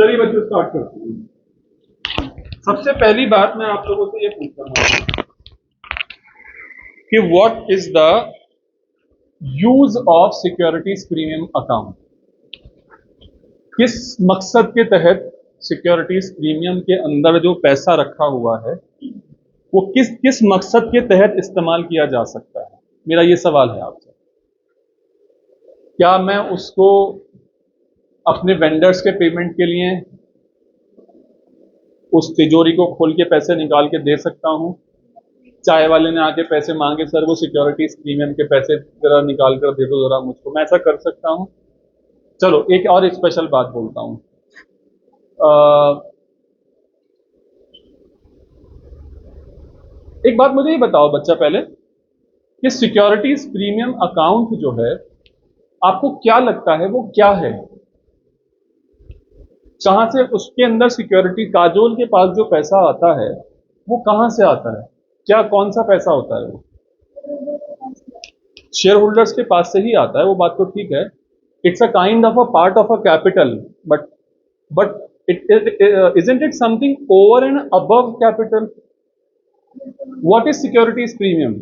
चलिए बच्चों स्टार्ट करते हैं। सबसे पहली बात मैं आप लोगों से ये पूछता हूँ कि what is the use of securities premium account. किस मकसद के तहत सिक्योरिटीज प्रीमियम के अंदर जो पैसा रखा हुआ है वो किस किस मकसद के तहत इस्तेमाल किया जा सकता है। मेरा ये सवाल है आपसे। क्या मैं उसको अपने वेंडर्स के पेमेंट के लिए उस तिजोरी को खोल के पैसे निकाल के दे सकता हूं? चाय वाले ने आके पैसे मांगे, सर वो सिक्योरिटीज प्रीमियम के पैसे जरा निकाल कर दे दो जरा मुझको, मैं ऐसा कर सकता हूं? चलो एक और स्पेशल बात बोलता हूं। एक बात मुझे ये बताओ बच्चा पहले कि सिक्योरिटीज प्रीमियम अकाउंट जो है आपको क्या लगता है वो क्या है? कहां से उसके अंदर सिक्योरिटी, काजोल के पास जो पैसा आता है वो कहां से आता है? क्या कौन सा पैसा होता है? वो शेयर होल्डर्स के पास से ही आता है, वो बात तो ठीक है। It's a kind of a part of a capital, but isn't it something over and above capital? What is securities premium?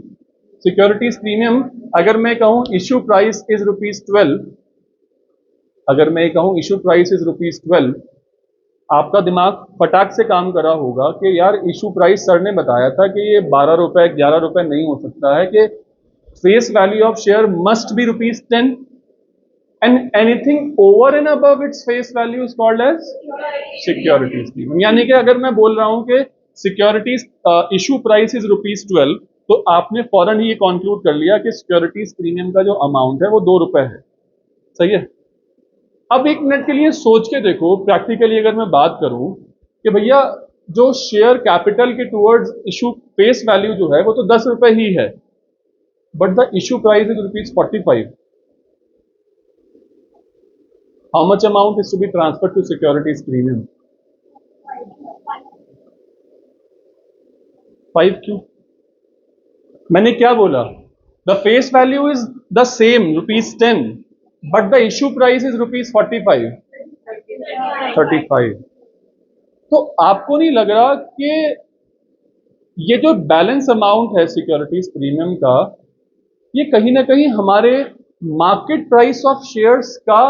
Securities premium अगर मैं कहूं इश्यू प्राइस इज ₹12, अगर मैं कहूं इश्यू प्राइस इज ₹12, आपका दिमाग फटाक से काम करा होगा कि यार इशू प्राइस सर ने बताया था कि ये 12 रुपए 11 रुपए नहीं हो सकता है, कि face value of share must be ₹10 and anything over and above its face value is called as securities premium. यानी कि अगर मैं बोल रहा हूं कि सिक्योरिटीज इशू प्राइस इज ₹12, तो आपने फौरन ही ये कॉन्क्लूड कर लिया कि सिक्योरिटीज प्रीमियम का जो अमाउंट है वो ₹2 है। सही है। अब एक मिनट के लिए सोच के देखो, प्रैक्टिकली अगर मैं बात करूं कि भैया जो शेयर कैपिटल के टुवर्ड्स इशू फेस वैल्यू जो है वो तो ₹10 ही है, but the issue price is ₹45। How much amount is to be transfer to securities premium? 5 क्यों? मैंने क्या बोला? The face value is the same ₹10, but the issue price is ₹45, 35। तो आपको नहीं लग रहा कि ये जो बैलेंस अमाउंट है सिक्योरिटीज प्रीमियम का, ये कहीं ना कहीं हमारे मार्केट प्राइस ऑफ शेयर्स का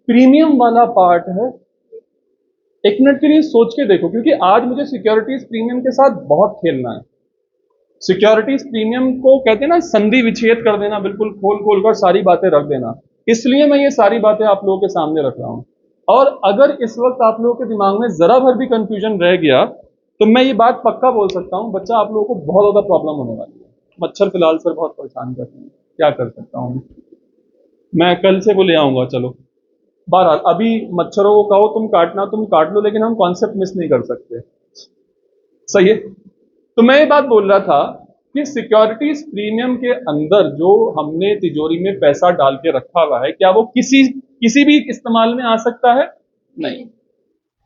प्रीमियम वाला पार्ट है? एक मिनट के लिए सोच के देखो, क्योंकि आज मुझे सिक्योरिटीज प्रीमियम के साथ बहुत खेलना है। सिक्योरिटीज प्रीमियम को कहते हैं ना संधि विच्छेद कर देना, बिल्कुल खोल खोल कर सारी बातें रख देना। इसलिए मैं ये सारी बातें आप लोगों के सामने रख रहा हूं। और अगर इस वक्त आप लोगों के दिमाग में जरा भर भी कंफ्यूजन रह गया तो मैं ये बात पक्का बोल सकता हूं, बच्चा आप लोगों को बहुत ज्यादा प्रॉब्लम होने वाली है। मच्छर फिलहाल सर बहुत परेशान करते हैं, क्या कर सकता हूं मैं कल से वो ले आऊंगा। चलो बहरहाल अभी मच्छरों को कहो तुम काटना तुम काट लो, लेकिन हम कॉन्सेप्ट मिस नहीं कर सकते। सही है। तो मैं ये बात बोल रहा था कि सिक्योरिटीज प्रीमियम के अंदर जो हमने तिजोरी में पैसा डाल के रखा हुआ है, क्या वो किसी भी इस्तेमाल में आ सकता है? नहीं।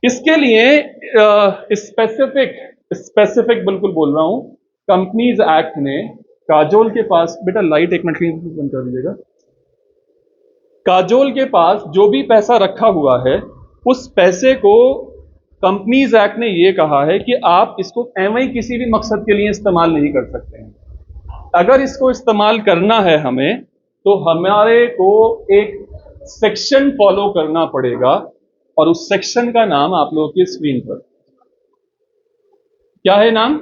इसके लिए स्पेसिफिक बिल्कुल बोल रहा हूं, कंपनीज एक्ट ने काजोल के पास, बेटा लाइट एक मिनट बंद कर दीजिएगा, काजोल के पास जो भी पैसा रखा हुआ है उस पैसे को कंपनीज एक्ट ने यह कहा है कि आप इसको एवं ही किसी भी मकसद के लिए इस्तेमाल नहीं कर सकते हैं। अगर इसको इस्तेमाल करना है हमें, तो हमारे को एक सेक्शन फॉलो करना पड़ेगा, और उस सेक्शन का नाम आप लोगों की स्क्रीन पर क्या है नाम?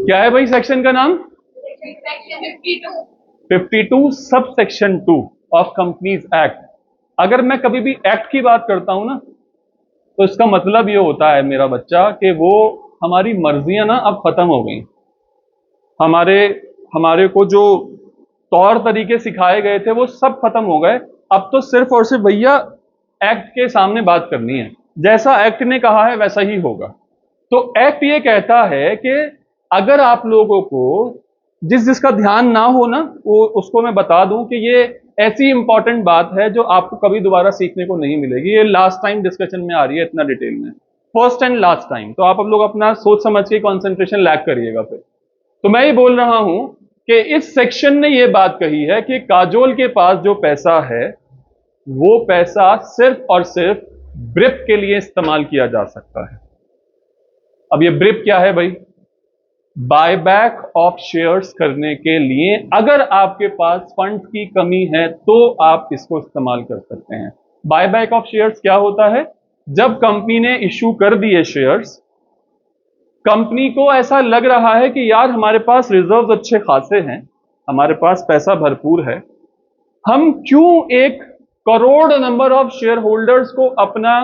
क्या है भाई सेक्शन का नाम? 52 sub section 2 of companies act. अगर मैं कभी भी एक्ट की बात करता हूं ना, तो इसका मतलब ये होता है मेरा बच्चा कि वो हमारी मर्जियां ना अब खत्म हो गई। हमारे को जो तौर तरीके सिखाए गए थे वो सब खत्म हो गए। अब तो सिर्फ और सिर्फ भैया एक्ट के सामने बात करनी है, जैसा एक्ट ने कहा है वैसा ही होगा। तो एक्ट ये कहता है कि अगर आप लोगों को जिसका ध्यान ना हो ना, वो उसको मैं बता दूं कि ये ऐसी इंपॉर्टेंट बात है जो आपको कभी दोबारा सीखने को नहीं मिलेगी। ये लास्ट टाइम डिस्कशन में आ रही है इतना डिटेल में, फर्स्ट एंड लास्ट टाइम। तो आप लोग अपना सोच समझ के कंसंट्रेशन लैग करिएगा फिर। तो मैं ये बोल रहा हूं कि इस सेक्शन ने ये बात कही है कि काजोल के पास जो पैसा है वो पैसा सिर्फ और सिर्फ ब्रिप के लिए इस्तेमाल किया जा सकता है। अब ये ब्रिप क्या है भाई? बायबैक ऑफ शेयर्स करने के लिए अगर आपके पास फंड्स की कमी है तो आप इसको इस्तेमाल कर सकते हैं। बायबैक ऑफ शेयर्स क्या होता है? जब कंपनी ने इश्यू कर दिए शेयर्स, कंपनी को ऐसा लग रहा है कि यार हमारे पास रिजर्व्स अच्छे खासे हैं, हमारे पास पैसा भरपूर है, हम क्यों 1 crore number of share holders को अपना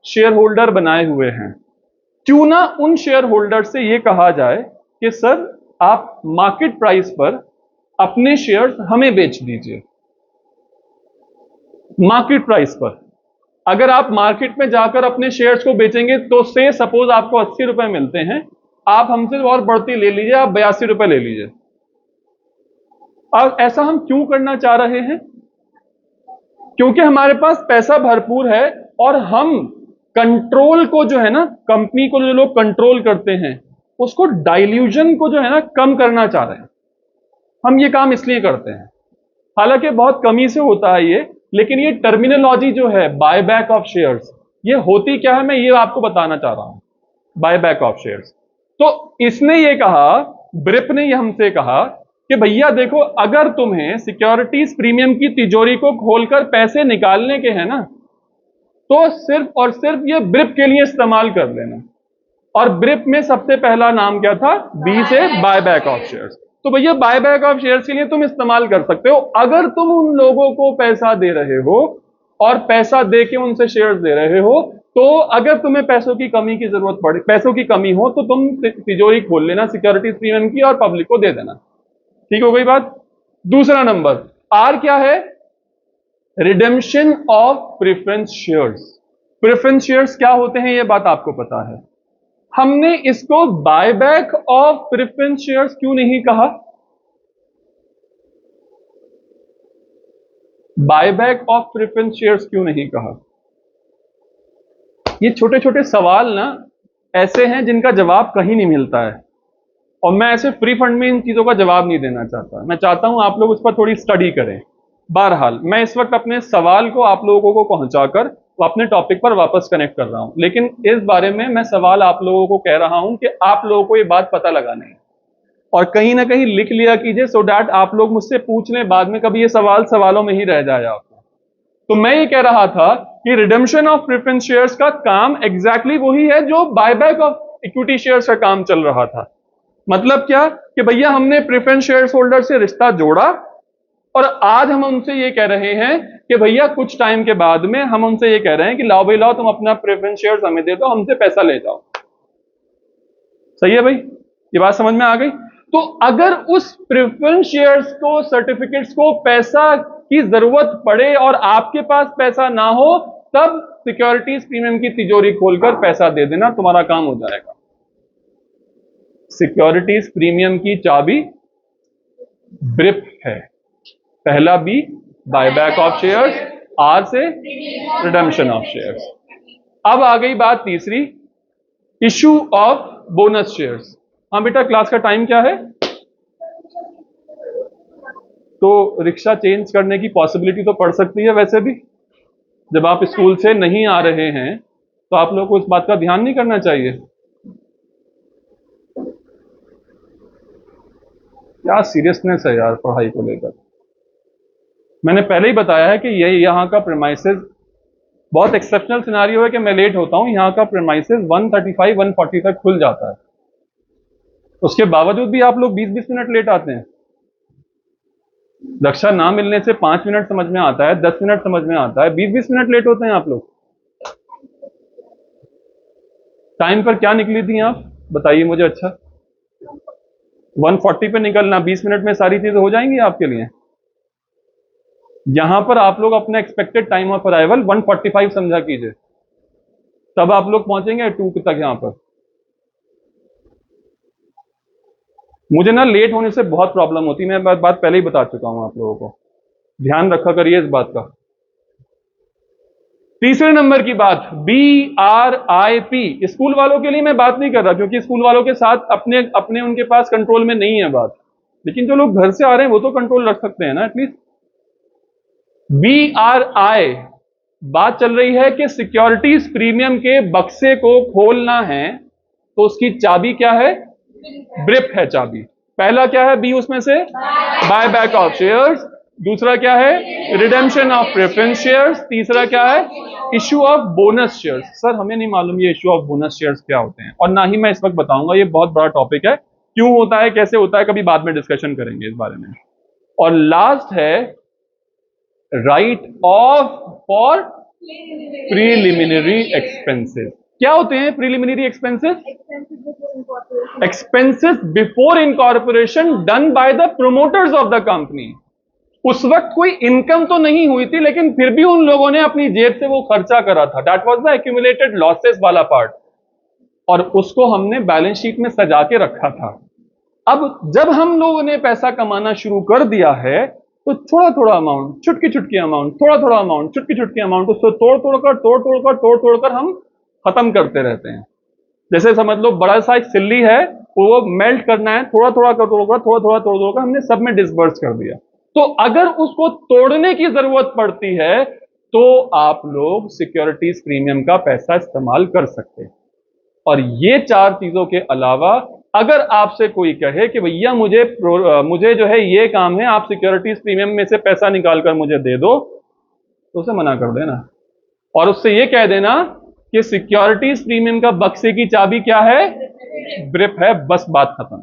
शेयर होल्डर बनाए हुए हैं, क्यों ना उन शेयर होल्डर से यह कहा जाए कि सर आप मार्केट प्राइस पर अपने शेयर्स हमें बेच दीजिए। मार्केट प्राइस पर अगर आप मार्केट में जाकर अपने शेयर्स को बेचेंगे तो से सपोज आपको 80 रुपए मिलते हैं, आप हमसे और बढ़ती ले लीजिए, आप 82 रुपए ले लीजिए। अब ऐसा हम क्यों करना चाह रहे हैं? क्योंकि हमारे पास पैसा भरपूर है और हम कंट्रोल को जो है ना, कंपनी को जो लोग कंट्रोल करते हैं उसको डाइल्यूजन को जो है ना कम करना चाह रहे हैं। हम ये काम इसलिए करते हैं, हालांकि बहुत कमी से होता है ये, लेकिन ये टर्मिनोलॉजी जो है बायबैक ऑफ शेयर्स, ये होती क्या है मैं ये आपको बताना चाह रहा हूं। बायबैक ऑफ शेयर्स, तो इसने ये कहा, ब्रिप ने ये हमसे कहा कि भैया देखो अगर तुम्हें सिक्योरिटीज प्रीमियम की तिजोरी को खोलकर पैसे निकालने के हैं ना, तो सिर्फ और सिर्फ ये ब्रिप के लिए इस्तेमाल कर लेना। और ब्रिप में सबसे पहला नाम क्या था? बी से बायबैक ऑफ शेयर्स। तो भैया बायबैक ऑफ शेयर्स के लिए तुम इस्तेमाल कर सकते हो अगर तुम उन लोगों को पैसा दे रहे हो और पैसा दे के उनसे शेयर्स दे रहे हो। तो अगर तुम्हें पैसों की कमी की जरूरत पड़े, पैसों की कमी हो, तो तुम तिजोरी खोल लेना सिक्योरिटीज प्रीमियम की और पब्लिक को दे देना। ठीक हो गई बात? दूसरा नंबर आर क्या है? Redemption of preference shares. Preference shares क्या होते हैं ये बात आपको पता है। हमने इसको बायबैक ऑफ प्रेफरेंस शेयर्स क्यों नहीं कहा? बायबैक ऑफ प्रेफरेंस शेयर्स क्यों नहीं कहा? ये छोटे छोटे सवाल ना ऐसे हैं जिनका जवाब कहीं नहीं मिलता है, और मैं ऐसे फ्री फंड में इन चीजों का जवाब नहीं देना चाहता। मैं चाहता हूं आप लोग उस पर थोड़ी स्टडी करें। बहरहाल मैं इस वक्त अपने सवाल को आप लोगों को पहुंचाकर अपने टॉपिक पर वापस कनेक्ट कर रहा हूं, लेकिन इस बारे में मैं सवाल आप लोगों को कह रहा हूं कि आप लोगों को ये बात पता लगानी है और कहीं ना कहीं लिख लिया कीजिए, सो डैट आप लोग मुझसे पूछ लें बाद में, कभी ये सवाल सवालों में ही रह जाए आपको। तो मैं ये कह रहा था कि रिडेम्पशन ऑफ प्रेफरेंस शेयर्स का काम एग्जैक्टली वही है जो बायबैक ऑफ इक्विटी शेयर्स का काम चल रहा था। मतलब क्या कि भैया हमने प्रेफरेंस शेयर्स होल्डर से रिश्ता जोड़ा और आज हम उनसे ये कह रहे हैं कि भैया कुछ टाइम के बाद में हम उनसे ये कह रहे हैं कि लाओ भाई लाओ, तुम अपना प्रेफरेंस शेयर्स हमें दे दो, हमसे पैसा ले जाओ। सही है भाई? ये बात समझ में आ गई? तो अगर उस प्रेफरेंस शेयर्स को, सर्टिफिकेट्स को पैसा की जरूरत पड़े और आपके पास पैसा ना हो, तब सिक्योरिटीज प्रीमियम की तिजोरी खोलकर पैसा दे देना, तुम्हारा काम हो जाएगा। सिक्योरिटीज प्रीमियम की चाबी ब्रिप है। पहला B buyback of shares, R से रिडेम्पशन ऑफ शेयर्स। अब आ गई बात तीसरी, इशू ऑफ बोनस शेयर्स। हाँ बेटा, क्लास का टाइम क्या है? तो रिक्शा चेंज करने की पॉसिबिलिटी तो पड़ सकती है। वैसे भी जब आप स्कूल से नहीं आ रहे हैं तो आप लोगों को इस बात का ध्यान नहीं करना चाहिए। क्या सीरियसनेस है यार पढ़ाई को लेकर। मैंने पहले ही बताया है कि ये यहाँ का प्रेमाइसेस बहुत एक्सेप्शनल सिनारियो है कि मैं लेट होता हूँ। यहाँ का प्रेमाइसेस 135 140 तक खुल जाता है, उसके बावजूद भी आप लोग 20-20 मिनट लेट आते हैं। रक्षा ना मिलने से 5 मिनट समझ में आता है, 10 मिनट समझ में आता है, 20-20 मिनट लेट होते हैं आप लोग। टाइम पर क्या निकली थी आप बताइए मुझे। अच्छा, 140 पे निकलना, 20 मिनट में सारी चीजें हो जाएंगी आपके लिए। यहां पर आप लोग अपना एक्सपेक्टेड टाइम ऑफ अराइवल 145 समझा कीजिए, तब आप लोग पहुंचेंगे 2 तक। यहां पर मुझे ना लेट होने से बहुत प्रॉब्लम होती है, मैं बात पहले ही बता चुका हूं आप लोगों को। ध्यान रखा करिए इस बात का। तीसरे नंबर की बात, BIP। स्कूल वालों के लिए मैं बात नहीं कर रहा, क्योंकि स्कूल वालों के साथ अपने अपने उनके पास कंट्रोल में नहीं है बात, लेकिन जो लोग घर से आ रहे हैं वो तो कंट्रोल रख सकते हैं ना एटलीस्ट। BRI, बात चल रही है कि सिक्योरिटीज प्रीमियम के बक्से को खोलना है, तो उसकी चाबी क्या है? ब्रिप है चाबी। पहला क्या है बी उसमें से? Buy back of shares. दूसरा क्या है? Redemption of preference shares. तीसरा क्या है? Issue of bonus shares. Sir हमें नहीं मालूम ये इश्यू ऑफ बोनस शेयर्स क्या होते हैं, और ना ही मैं इस वक्त बताऊंगा, ये बहुत बड़ा टॉपिक है, क्यों होता है कैसे होता है कभी बाद में डिस्कशन करेंगे इस बारे में। और लास्ट है right of for preliminary expenses. क्या होते हैं preliminary expenses? Expenses before incorporation done by the promoters of the company. उस वक्त कोई इनकम तो नहीं हुई थी, लेकिन फिर भी उन लोगों ने अपनी जेब से वो खर्चा करा था। That was the accumulated losses वाला पार्ट, और उसको हमने बैलेंस शीट में सजा के रखा था। अब जब हम लोगों ने पैसा कमाना शुरू कर दिया है, तो थोड़ा थोड़ा अमाउंट, चुटकी चुटकी अमाउंट, थोड़ा थोड़ा अमाउंट, चुटकी चुटकी अमाउंट, उसको तोड़ तोड़कर हम खत्म करते रहते हैं। जैसे समझ लो बड़ा सा एक सिल्ली है, वो मेल्ट करना है, थोड़ा थोड़ा तोड़कर हमने सब में डिस्बर्स कर दिया। तो अगर उसको तोड़ने की जरूरत पड़ती है, तो आप लोग सिक्योरिटीज प्रीमियम का पैसा इस्तेमाल कर सकते हैं। और ये चार चीजों के अलावा अगर आपसे कोई कहे कि भैया मुझे जो है ये काम है, आप सिक्योरिटीज प्रीमियम में से पैसा निकाल कर मुझे दे दो, तो उसे मना कर देना, और उससे ये कह देना कि सिक्योरिटीज प्रीमियम का बक्से की चाबी क्या है? ब्रिप है, बस बात खत्म।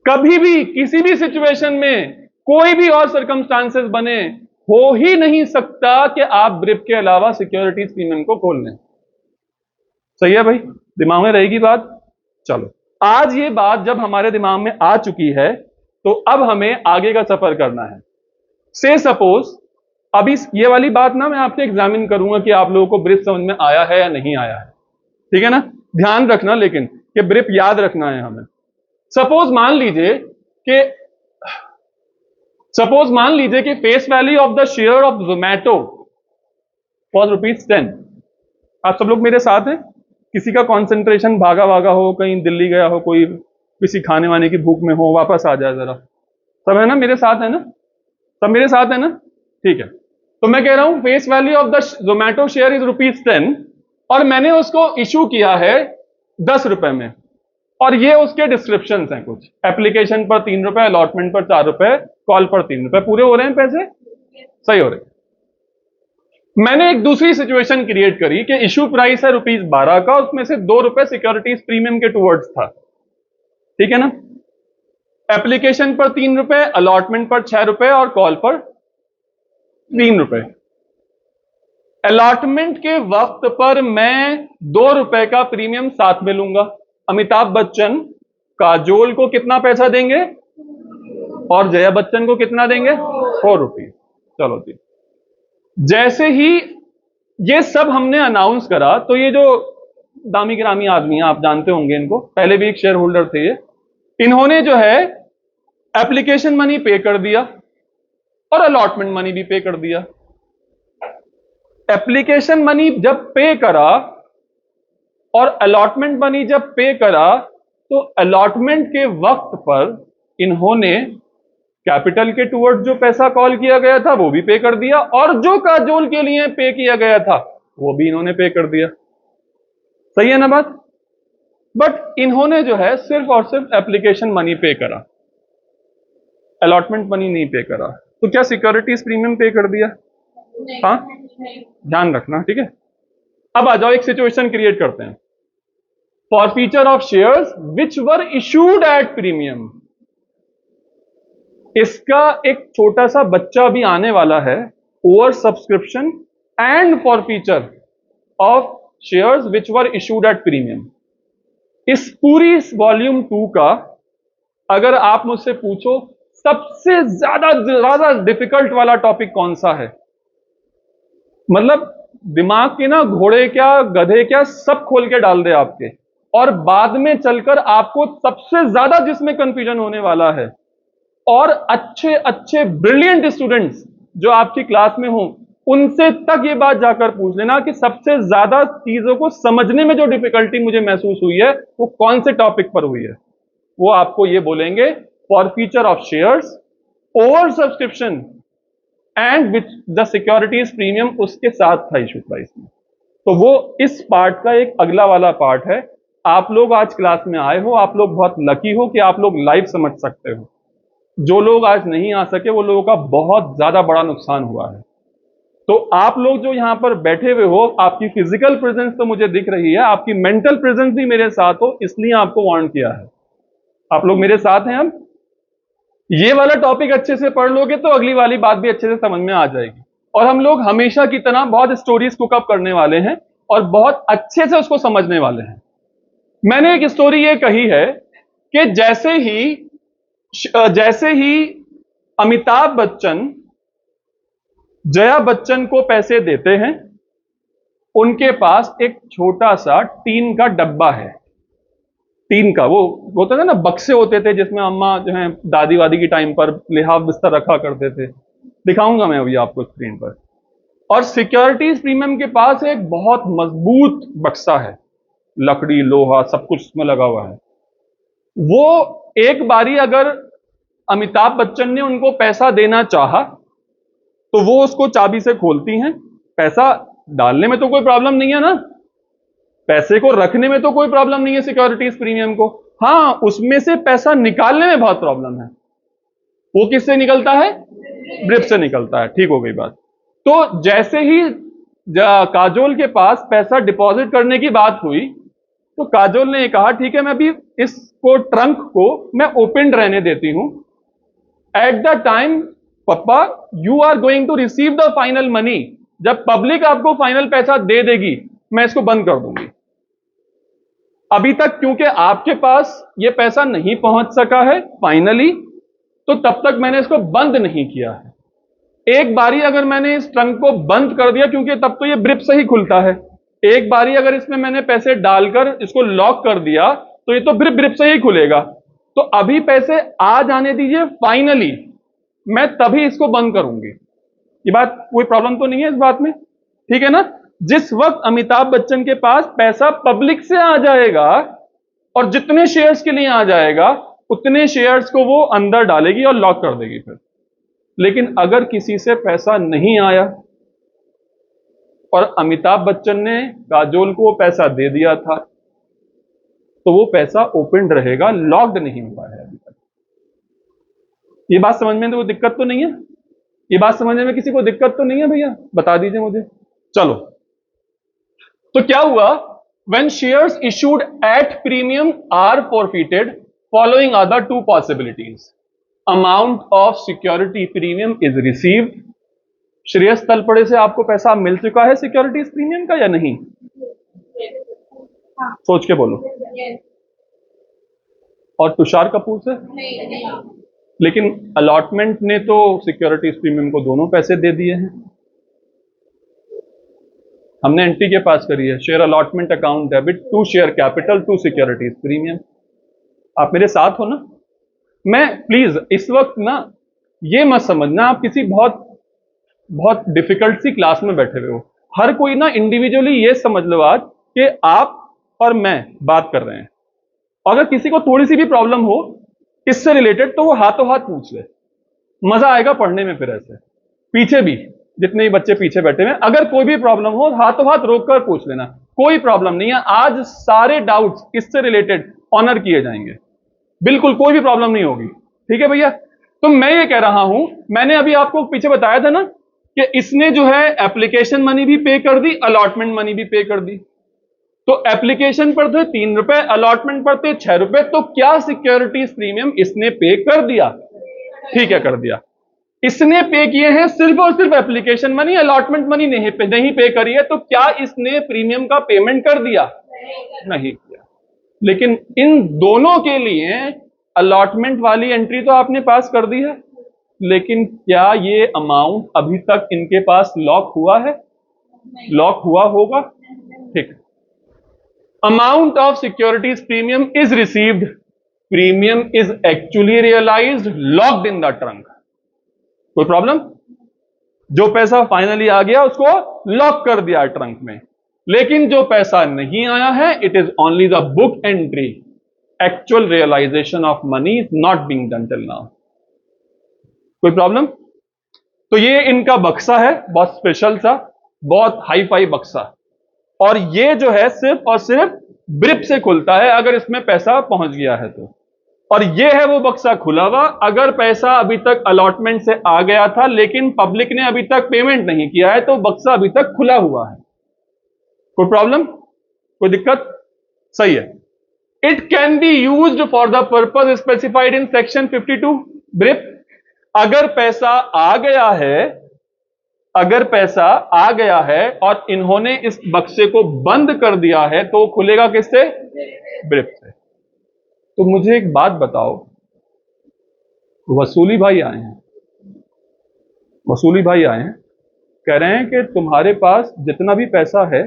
कभी भी किसी भी सिचुएशन में कोई भी और सर्कमस्टांसेस बने, हो ही नहीं सकता कि आप ब्रिप के अलावा सिक्योरिटीज प्रीमियम को खोल लें। सही है भाई, दिमाग में रहेगी बात। चलो, आज ये बात जब हमारे दिमाग में आ चुकी है, तो अब हमें आगे का सफर करना है। से सपोज अभी ये वाली बात ना मैं आपसे एग्जामिन करूंगा कि आप लोगों को ब्रिप समझ में आया है या नहीं आया है, ठीक है ना? ध्यान रखना लेकिन कि ब्रिप याद रखना है हमें। सपोज मान लीजिए कि face value of the share of Zomato for ₹10। आप सब लोग मेरे साथ हैं? किसी का कॉन्सेंट्रेशन भागा भागा हो, कहीं दिल्ली गया हो, कोई किसी खाने वाने की भूख में हो, वापस आ जाए जरा। सब है ना मेरे साथ? है ना सब मेरे साथ? है ना? ठीक है। तो मैं कह रहा हूं face value of the Zomato share is ₹10, और मैंने उसको इशू किया है ₹10 में, और ये उसके डिस्क्रिप्शन हैं कुछ। एप्लीकेशन पर ₹3, अलॉटमेंट पर ₹4, कॉल पर ₹3। पूरे हो रहे हैं पैसे? सही हो रहे हैं। मैंने एक दूसरी सिचुएशन क्रिएट करी कि इशू प्राइस है ₹12 का, उसमें से ₹2 सिक्योरिटीज प्रीमियम के टूवर्ड्स था, ठीक है ना? एप्लीकेशन पर ₹3, अलॉटमेंट पर ₹6 और कॉल पर ₹3। अलॉटमेंट के वक्त पर मैं ₹2 का प्रीमियम साथ में लूंगा। अमिताभ बच्चन काजोल को कितना पैसा देंगे और जया बच्चन को कितना देंगे? ₹4। चलो जी, जैसे ही ये सब हमने अनाउंस करा, तो ये जो दामी गिरामी आदमी है, आप जानते होंगे इनको, पहले भी एक शेयर होल्डर थे ये, इन्होंने जो है एप्लीकेशन मनी पे कर दिया और अलॉटमेंट मनी भी पे कर दिया। एप्लीकेशन मनी जब पे करा और अलॉटमेंट मनी जब पे करा, तो अलॉटमेंट के वक्त पर इन्होंने कैपिटल के टूवर्ड जो पैसा कॉल किया गया था वो भी पे कर दिया, और जो काजोल के लिए पे किया गया था वो भी इन्होंने पे कर दिया। सही है ना बात? बट इन्होंने जो है सिर्फ और सिर्फ एप्लीकेशन मनी पे करा, अलॉटमेंट मनी नहीं पे करा। तो क्या सिक्योरिटीज प्रीमियम पे कर दिया? हाँ, ध्यान रखना, ठीक है। अब आ जाओ, एक सिचुएशन क्रिएट करते हैं। Forfeiture of shares which were issued at premium. इसका एक छोटा सा बच्चा भी आने वाला है, over subscription and forfeiture of shares which were issued at premium. इस पूरी वॉल्यूम 2 का अगर आप मुझसे पूछो सबसे ज्यादा डिफिकल्ट वाला टॉपिक कौन सा है, मतलब दिमाग के ना घोड़े क्या गधे क्या सब खोल के डाल दे आपके, और बाद में चलकर आपको सबसे ज्यादा जिसमें कंफ्यूजन होने वाला है, और अच्छे अच्छे ब्रिलियंट स्टूडेंट्स जो आपकी क्लास में हो उनसे तक ये बात जाकर पूछ लेना कि सबसे ज्यादा चीजों को समझने में जो डिफिकल्टी मुझे महसूस हुई है वो कौन से टॉपिक पर हुई है। वो आपको ये बोलेंगे for feature of shares, over subscription and which the securities premium उसके साथ था इशू प्राइस में। तो वो इस पार्ट का एक अगला वाला पार्ट है। आप लोग आज क्लास में आए हो, आप लोग बहुत लकी हो कि आप लोग लाइव समझ सकते हो। जो लोग आज नहीं आ सके वो लोगों का बहुत ज्यादा बड़ा नुकसान हुआ है। तो आप लोग जो यहां पर बैठे हुए हो, आपकी फिजिकल प्रेजेंस तो मुझे दिख रही है, आपकी मेंटल प्रेजेंस भी मेरे साथ हो, इसलिए आपको वार्न किया है। आप लोग मेरे साथ हैं। अब ये वाला टॉपिक अच्छे से पढ़ लोगे तो अगली वाली बात भी अच्छे से समझ में आ जाएगी। और हम लोग हमेशा की तरह बहुत स्टोरीज कुकअप करने वाले हैं और बहुत अच्छे से उसको समझने वाले हैं। मैंने एक स्टोरी ये कही है कि जैसे ही अमिताभ बच्चन जया बच्चन को पैसे देते हैं, उनके पास एक छोटा सा टीन का डब्बा है। टीन का वो होता था ना, बक्से होते थे जिसमें अम्मा जो है दादी वादी की टाइम पर लिहाफ बिस्तर रखा करते थे। दिखाऊंगा मैं अभी आपको स्क्रीन पर। और सिक्योरिटीज प्रीमियम के पास एक बहुत मजबूत बक्सा है, लकड़ी लोहा सब कुछ उसमें लगा हुआ है। वो एक बारी अगर अमिताभ बच्चन ने उनको पैसा देना चाहा तो वो उसको चाबी से खोलती हैं। पैसा डालने में तो कोई प्रॉब्लम नहीं है ना, पैसे को रखने में तो कोई प्रॉब्लम नहीं है सिक्योरिटीज प्रीमियम को। हाँ, उसमें से पैसा निकालने में बहुत प्रॉब्लम है। वो किससे निकलता है? ब्रिप से निकलता है। ठीक हो गई बात। तो जैसे ही काजोल के पास पैसा डिपॉजिट करने की बात हुई तो काजोल ने कहा ठीक है, मैं अभी इसको ट्रंक को मैं ओपन रहने देती हूं। एट द टाइम पप्पा you are going to receive the final money, जब पब्लिक आपको फाइनल पैसा दे देगी मैं इसको बंद कर दूंगी। अभी तक क्योंकि आपके पास ये पैसा नहीं पहुंच सका है फाइनली, तो तब तक मैंने इसको बंद नहीं किया है। एक बारी अगर मैंने इस ट्रंक को बंद कर दिया, क्योंकि तब तो ये ब्रिप से ही खुलता है, एक बारी अगर इसमें मैंने पैसे डालकर इसको लॉक कर दिया तो ये तो ब्रिप ब्रिप से ही खुलेगा। तो अभी पैसे आ जाने दीजिए फाइनली, मैं तभी इसको बंद करूंगी। ये बात कोई प्रॉब्लम तो नहीं है इस बात में, ठीक है ना? जिस वक्त अमिताभ बच्चन के पास पैसा पब्लिक से आ जाएगा और जितने शेयर्स के लिए आ जाएगा उतने शेयर्स को वो अंदर डालेगी और लॉक कर देगी फिर। लेकिन अगर किसी से पैसा नहीं आया और अमिताभ बच्चन ने काजोल को वो पैसा दे दिया था, तो वो पैसा ओपन रहेगा, लॉक्ड नहीं हुआ है अभी तक। ये बात समझ में तो कोई दिक्कत तो नहीं है? ये बात समझने में किसी को दिक्कत तो नहीं है भैया? बता दीजिए मुझे। चलो, तो क्या हुआ? when shares issued at premium are forfeited, following are the two possibilities. Amount of security premium is received. Shreyas Talpade से आपको पैसा मिल चुका है सिक्योरिटीज प्रीमियम का या नहीं? सोच के बोलो। और तुषार कपूर से? लेकिन अलॉटमेंट ने तो सिक्योरिटीज प्रीमियम को दोनों पैसे दे दिए हैं। हमने एंट्री के पास करी है, share allotment account debit to share capital to securities premium. आप मेरे साथ हो ना? मैं प्लीज इस वक्त ना ये मत समझना आप किसी बहुत बहुत डिफिकल्ट सी क्लास में बैठे हुए हो। हर कोई ना इंडिविजुअली ये समझ लो आज कि आप और मैं बात कर रहे हैं। अगर किसी को थोड़ी सी भी प्रॉब्लम हो इससे रिलेटेड तो वो हाथों हाथ पूछ ले, मजा आएगा पढ़ने में। फिर ऐसे पीछे भी जितने भी बच्चे पीछे बैठे हैं, अगर कोई भी प्रॉब्लम हो हाथों हाथ रोक कर पूछ लेना, कोई प्रॉब्लम नहीं है। आज सारे डाउट्स इससे रिलेटेड ऑनर किए जाएंगे, बिल्कुल कोई भी प्रॉब्लम नहीं होगी। ठीक है भैया? तो मैं ये कह रहा हूं, मैंने अभी आपको पीछे बताया था ना कि इसने जो है एप्लीकेशन मनी भी पे कर दी, अलॉटमेंट मनी भी पे कर दी। तो एप्लीकेशन पर थे 3 रुपए, अलॉटमेंट पर थे 6 रुपए। तो क्या सिक्योरिटीज प्रीमियम इसने पे कर दिया? ठीक है, कर दिया। इसने पे किए हैं सिर्फ और सिर्फ एप्लीकेशन मनी, अलॉटमेंट मनी नहीं पे करी है। तो क्या इसने प्रीमियम का पेमेंट कर दिया? नहीं किया। लेकिन इन दोनों के लिए अलॉटमेंट वाली एंट्री तो आपने पास कर दी है, लेकिन क्या ये अमाउंट अभी तक इनके पास लॉक हुआ है? लॉक हुआ होगा, ठीक। Amount of securities premium is received, premium is actually realised, locked in the trunk. कोई प्रॉब्लम? जो पैसा फाइनली आ गया उसको लॉक कर दिया ट्रंक में। लेकिन जो पैसा नहीं आया है, it is only the book entry, actual realisation of money is not being done till now. कोई प्रॉब्लम? तो ये इनका बक्सा है, बहुत स्पेशल सा, बहुत हाई फाई बक्सा, और ये जो है सिर्फ और सिर्फ ब्रिप से खुलता है अगर इसमें पैसा पहुंच गया है तो। और ये है वो बक्सा खुला हुआ, अगर पैसा अभी तक अलॉटमेंट से आ गया था लेकिन पब्लिक ने अभी तक पेमेंट नहीं किया है तो बक्सा अभी तक खुला हुआ है। कोई प्रॉब्लम? कोई दिक्कत? सही है। It can be used for the purpose specified in section 52 ब्रिप। अगर पैसा आ गया है, अगर पैसा आ गया है और इन्होंने इस बक्से को बंद कर दिया है तो खुलेगा किससे? ब्रिप से। तो मुझे एक बात बताओ, वसूली भाई आए हैं, वसूली भाई आए हैं, कह रहे हैं कि तुम्हारे पास जितना भी पैसा है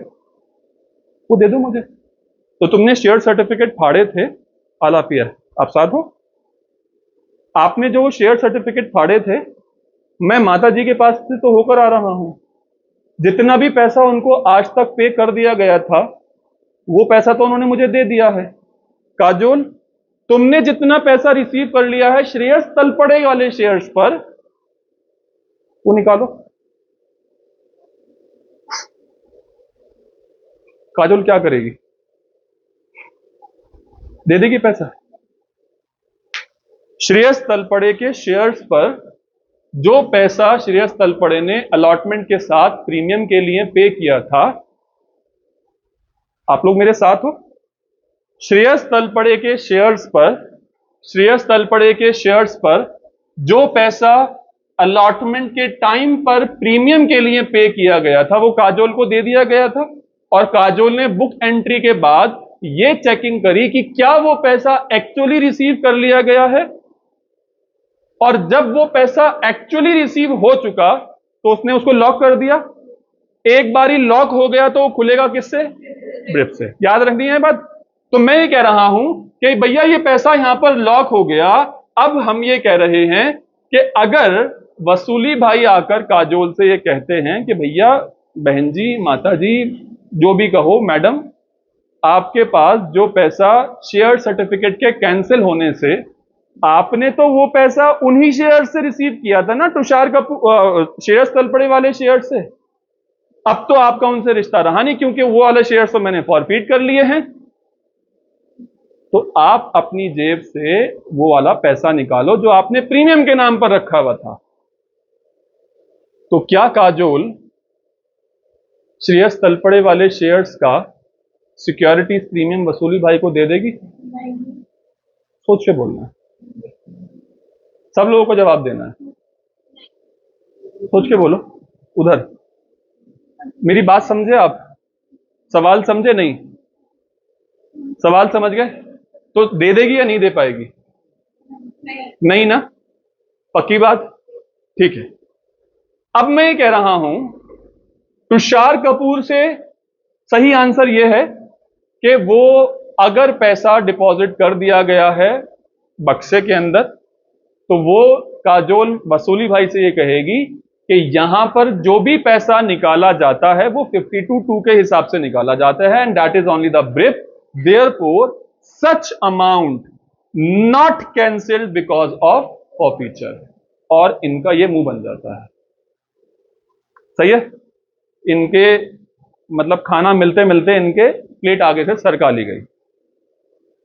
वो दे दो मुझे। तो तुमने शेयर सर्टिफिकेट फाड़े थे, आला पियर, आप साथ हो? आपने जो शेयर सर्टिफिकेट फाड़े थे, मैं माता जी के पास से तो होकर आ रहा हूं, जितना भी पैसा उनको आज तक पे कर दिया गया था वो पैसा तो उन्होंने मुझे दे दिया है। काजोल, तुमने जितना पैसा रिसीव कर लिया है श्रेयस तलपड़े वाले शेयर्स पर, वो निकालो। काजोल क्या करेगी? दे देगी पैसा? श्रेयस तलपड़े के शेयर्स पर जो पैसा श्रेयस तलपड़े ने अलॉटमेंट के साथ प्रीमियम के लिए पे किया था, आप लोग मेरे साथ हो? श्रेयस तलपड़े के शेयर्स पर, श्रेयस तलपड़े के शेयर्स पर जो पैसा अलॉटमेंट के टाइम पर प्रीमियम के लिए पे किया गया था वो काजोल को दे दिया गया था, और काजोल ने बुक एंट्री के बाद ये चेकिंग करी कि क्या वो पैसा एक्चुअली रिसीव कर लिया गया है, और जब वो पैसा एक्चुअली रिसीव हो चुका तो उसने उसको लॉक कर दिया। एक बारी लॉक हो गया तो वो खुलेगा किससे? ब्रिप से। याद रखनी है बात। तो मैं ये कह रहा हूं कि भैया ये पैसा यहां पर लॉक हो गया, अब हम ये कह रहे हैं कि अगर वसूली भाई आकर काजोल से ये कहते हैं कि भैया, बहन जी, माता जी, जो भी कहो, मैडम, आपके पास जो पैसा शेयर सर्टिफिकेट के कैंसिल होने से, आपने तो वो पैसा उन्हीं शेयर से रिसीव किया था ना, तुषार कपूर शेयर्स तलपड़े वाले शेयर से। अब तो आपका उनसे रिश्ता रहा नहीं क्योंकि वो वाले शेयर्स तो मैंने फॉरफीट कर लिए हैं। तो आप अपनी जेब से वो वाला पैसा निकालो जो आपने प्रीमियम के नाम पर रखा हुआ था। तो क्या काजोल श्रेयस तलपड़े वाले शेयर्स का सिक्योरिटीज प्रीमियम वसूली भाई को दे देगी? सोच के बोलना है, सब लोगों को जवाब देना है, सोच के बोलो। उधर मेरी बात समझे आप? सवाल समझे? नहीं सवाल समझ गए? तो दे देगी या नहीं दे पाएगी? नहीं ना? पक्की बात? ठीक है। अब मैं ये कह रहा हूं, तुषार कपूर से सही आंसर यह है कि वो अगर पैसा डिपॉजिट कर दिया गया है बक्से के अंदर तो वो काजोल वसूली भाई से ये कहेगी कि यहां पर जो भी पैसा निकाला जाता है वो 52(2) के हिसाब से निकाला जाता है, and that is only the ब्रिप, therefore such amount not cancelled because of forfeiture. और इनका ये मुंह बन जाता है। सही है? इनके मतलब खाना मिलते मिलते इनके प्लेट आगे से सरका ली गई।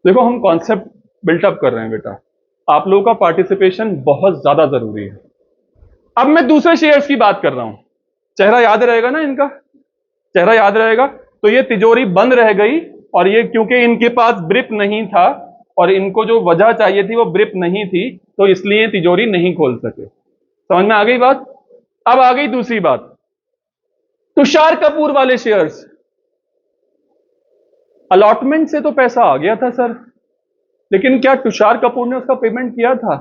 देखो, हम कॉन्सेप्ट बिल्टअप कर रहे हैं बेटा, आप लोगों का पार्टिसिपेशन बहुत ज्यादा जरूरी है। अब मैं दूसरे शेयर्स की बात कर रहा हूं, चेहरा याद रहेगा ना इनका? चेहरा याद रहेगा। तो ये तिजोरी बंद रह गई, और ये क्योंकि इनके पास ब्रिप नहीं था और इनको जो वजह चाहिए थी वो ब्रिप नहीं थी, तो इसलिए तिजोरी नहीं खोल सके। समझ में आ गई बात? अब आ गई दूसरी बात, तुषार कपूर वाले शेयर्स। अलॉटमेंट से तो पैसा आ गया था सर, लेकिन क्या तुषार कपूर ने उसका पेमेंट किया था?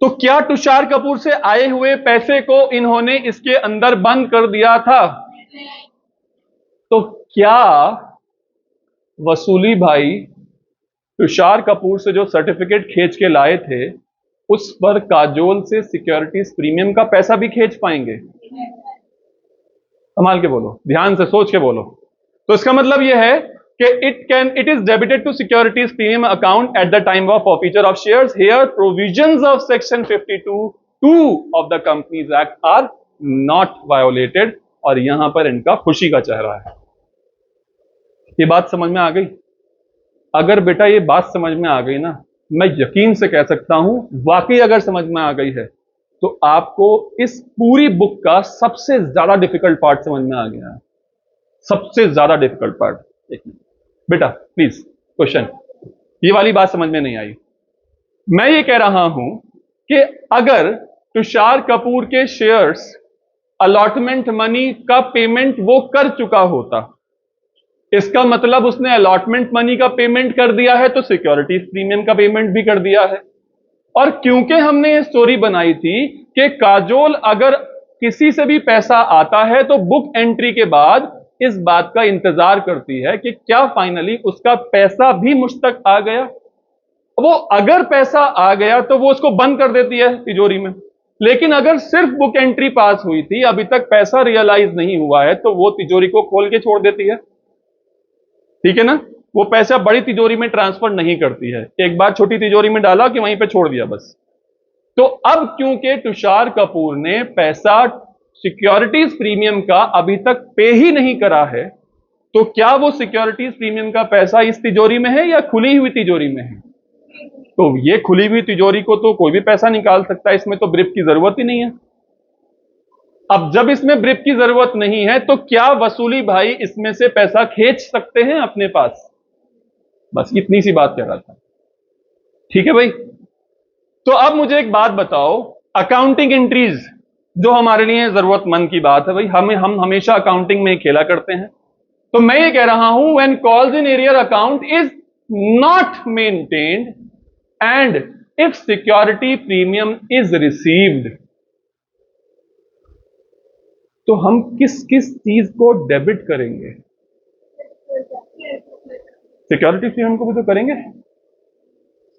तो क्या तुषार कपूर से आए हुए पैसे को इन्होंने इसके अंदर बंद कर दिया था? तो क्या वसूली भाई तुषार कपूर से जो सर्टिफिकेट खींच के लाए थे उस पर काजोल से सिक्योरिटीज प्रीमियम का पैसा भी खींच पाएंगे? संभाल के बोलो, ध्यान से सोच के बोलो। तो इसका मतलब यह है कि it is debited to securities premium account at the time of forfeiture of shares. Here provisions of section 52(2) of the companies act are not violated. और यहां पर इनका खुशी का चेहरा है। ये बात समझ में आ गई? अगर बेटा ये बात समझ में आ गई ना, मैं यकीन से कह सकता हूं, वाकई अगर समझ में आ गई है तो आपको इस पूरी बुक का सबसे ज्यादा डिफिकल्ट पार्ट समझ में आ गया है। सबसे ज्यादा डिफिकल्ट पार्ट। एक मिनट बेटा प्लीज, क्वेश्चन, ये वाली बात समझ में नहीं आई। मैं ये कह रहा हूं कि अगर तुषार कपूर के शेयर्स अलॉटमेंट मनी का पेमेंट वो कर चुका होता, इसका मतलब उसने अलॉटमेंट मनी का पेमेंट कर दिया है तो सिक्योरिटीज प्रीमियम का पेमेंट भी कर दिया है। और क्योंकि हमने ये स्टोरी बनाई थी कि काजोल अगर किसी से भी पैसा आता है तो बुक एंट्री के बाद इस बात का इंतजार करती है कि क्या फाइनली उसका पैसा भी मुझ तक आ गया। वो अगर पैसा आ गया तो वो उसको बंद कर देती है तिजोरी में, लेकिन अगर सिर्फ बुक एंट्री पास हुई थी, अभी तक पैसा रियलाइज नहीं हुआ है, तो वो तिजोरी को खोल के छोड़ देती है। ठीक है ना? वो पैसा बड़ी तिजोरी में ट्रांसफर नहीं करती है, एक बार छोटी तिजोरी में डाला कि वहीं पे छोड़ दिया बस। तो अब क्योंकि तुषार कपूर ने पैसा सिक्योरिटीज प्रीमियम का अभी तक पे ही नहीं करा है, तो क्या वो सिक्योरिटीज प्रीमियम का पैसा इस तिजोरी में है या खुली हुई तिजोरी में है? तो ये खुली हुई तिजोरी को तो कोई भी पैसा निकाल सकता है, इसमें तो ब्रीफ की जरूरत ही नहीं है। अब जब इसमें ब्रीफ की जरूरत नहीं है तो क्या वसूली भाई इसमें से पैसा खींच सकते हैं अपने पास? बस इतनी सी बात कह रहा था। ठीक है भाई? तो अब मुझे एक बात बताओ, अकाउंटिंग एंट्रीज जो हमारे लिए जरूरतमंद की बात है भाई, हम हमेशा अकाउंटिंग में खेला करते हैं। तो मैं ये कह रहा हूं, when calls in arrear account is not maintained and if security premium is received, तो हम किस किस चीज को डेबिट करेंगे? सिक्योरिटी प्रीमियम को भी तो करेंगे।